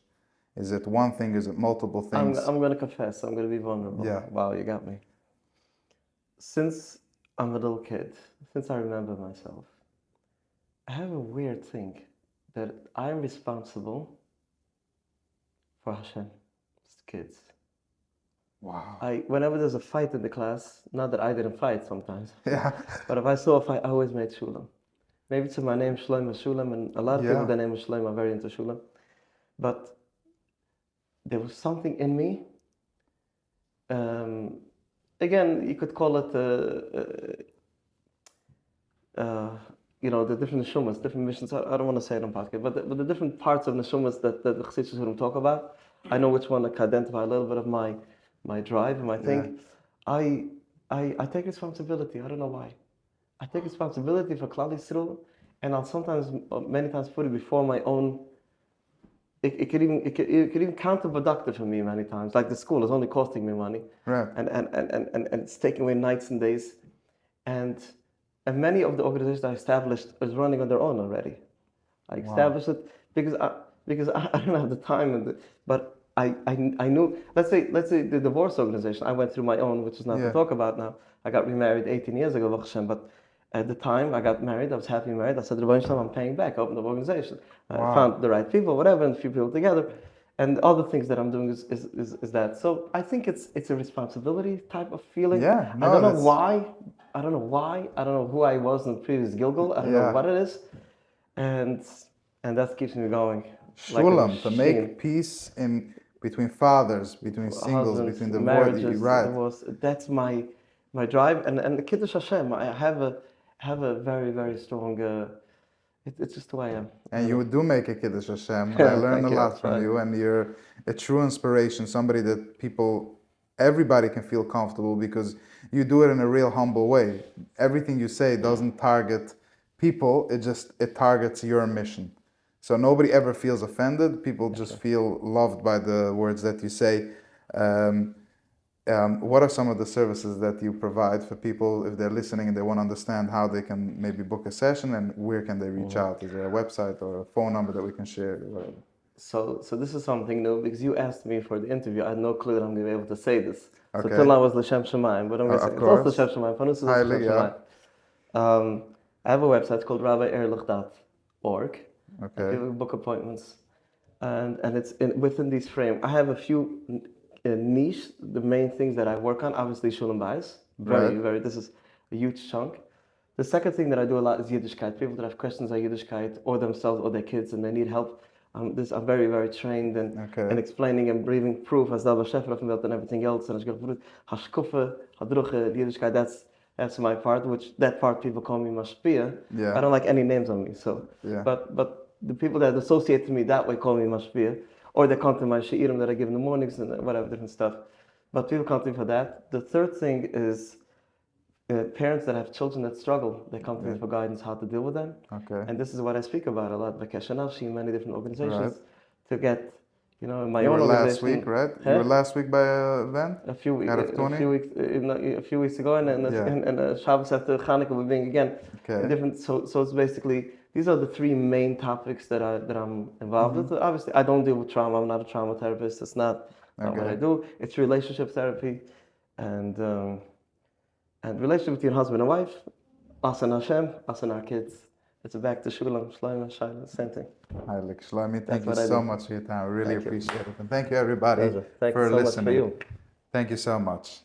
Is it one thing? Is it multiple things? I'm going to confess. I'm going to be vulnerable. Yeah. Wow, you got me. Since I'm a little kid, since I remember myself, I have a weird thing that I'm responsible for Hashem's kids. Wow. Whenever there's a fight in the class, not that I didn't fight sometimes, Yeah. but if I saw a fight, I always made shulam. Maybe to my name, Shlome Shulam, and a lot of people, their name is Shlome, are very into shulam. But there was something in me. Again, you could call it the different neshumas, different missions. I don't want to say it on podcast, but the different parts of neshumas that the Chassidus talk about. I know which one I can identify a little bit of my drive and my thing. I take responsibility. I don't know why. I take responsibility for Klal Yisrael, and I'll sometimes, many times, put it before my own. It could even counterproductive for me many times. Like the school is only costing me money, Right? And it's taking away nights and days, and many of the organizations I established is running on their own already. I established it because I don't have the time, but I knew. Let's say the divorce organization. I went through my own, which is not to talk about now. I got remarried 18 years ago, Baruch Hashem, but at the time I got married, I was happily married. I said, Rabbi Shlome, I'm paying back. I opened the organization. I found the right people, whatever, and a few people together. And other things that I'm doing is that. So I think it's a responsibility type of feeling. Yeah, no, I don't know why, I don't know why. I don't know who I was in the previous Gilgal. I don't know what it is, and that keeps me going. Shulam, to make peace in between fathers, between singles, Husbands, between marriages, right. divorce. That's my drive, and the Kiddush Hashem. I have a very very strong. It's just who I am. And you do make a Kiddush Hashem. I learned a lot from you, and you're a true inspiration. Somebody that everybody can feel comfortable because you do it in a real humble way. Everything you say doesn't target people, it targets your mission. So nobody ever feels offended. People just feel loved by the words that you say. What are some of the services that you provide for people if they're listening and they want to understand how they can maybe book a session, and where can they reach out? Is there a website or a phone number that we can share? So this is something new, because you asked me for the interview. I had no clue that I'm going to be able to say this. Okay. So till now was L'Shem Shemaim, but I'm going to say it's also L'Shem Shemaim. Highly, yeah. I have a website called RabbiErlich.org. Okay. I give book appointments, and it's within these frame. I have a few niche, the main things that I work on. Obviously, Shulam Bayis, very. This is a huge chunk. The second thing that I do a lot is Yiddishkeit. People that have questions on Yiddishkeit, or themselves, or their kids, and they need help. I'm very, very trained in explaining and bringing proof as Rabbi Shlome and everything else. And Hashkufa, Hadruche, Yiddishkeit. That's my part. That part people call me Mashpia. Yeah. I don't like any names on me. So, but the people that associate to me that way call me Mashpia, or they come to my She'irim that I give in the mornings and whatever different stuff. But people come to me for that. The third thing is parents that have children that struggle. They come to me for guidance how to deal with them. Okay. And this is what I speak about a lot. Bakashanavshi, many different organizations to get, in my own organization. Last week, right? You were last week by an event. A few weeks ago, and Shabbos after Hanukkah we're being again. Okay. Different. So it's basically these are the three main topics that I'm involved with. Obviously, I don't deal with trauma. I'm not a trauma therapist. It's not what I do. It's relationship therapy, and relationship with your husband and wife, us and Hashem, us and our kids. It's back to Shulam, Shlome, Shaila, same thing. Hi, Shlome, thank you so much for your time. I really appreciate it. And thank you, everybody, for listening. Thank you so much.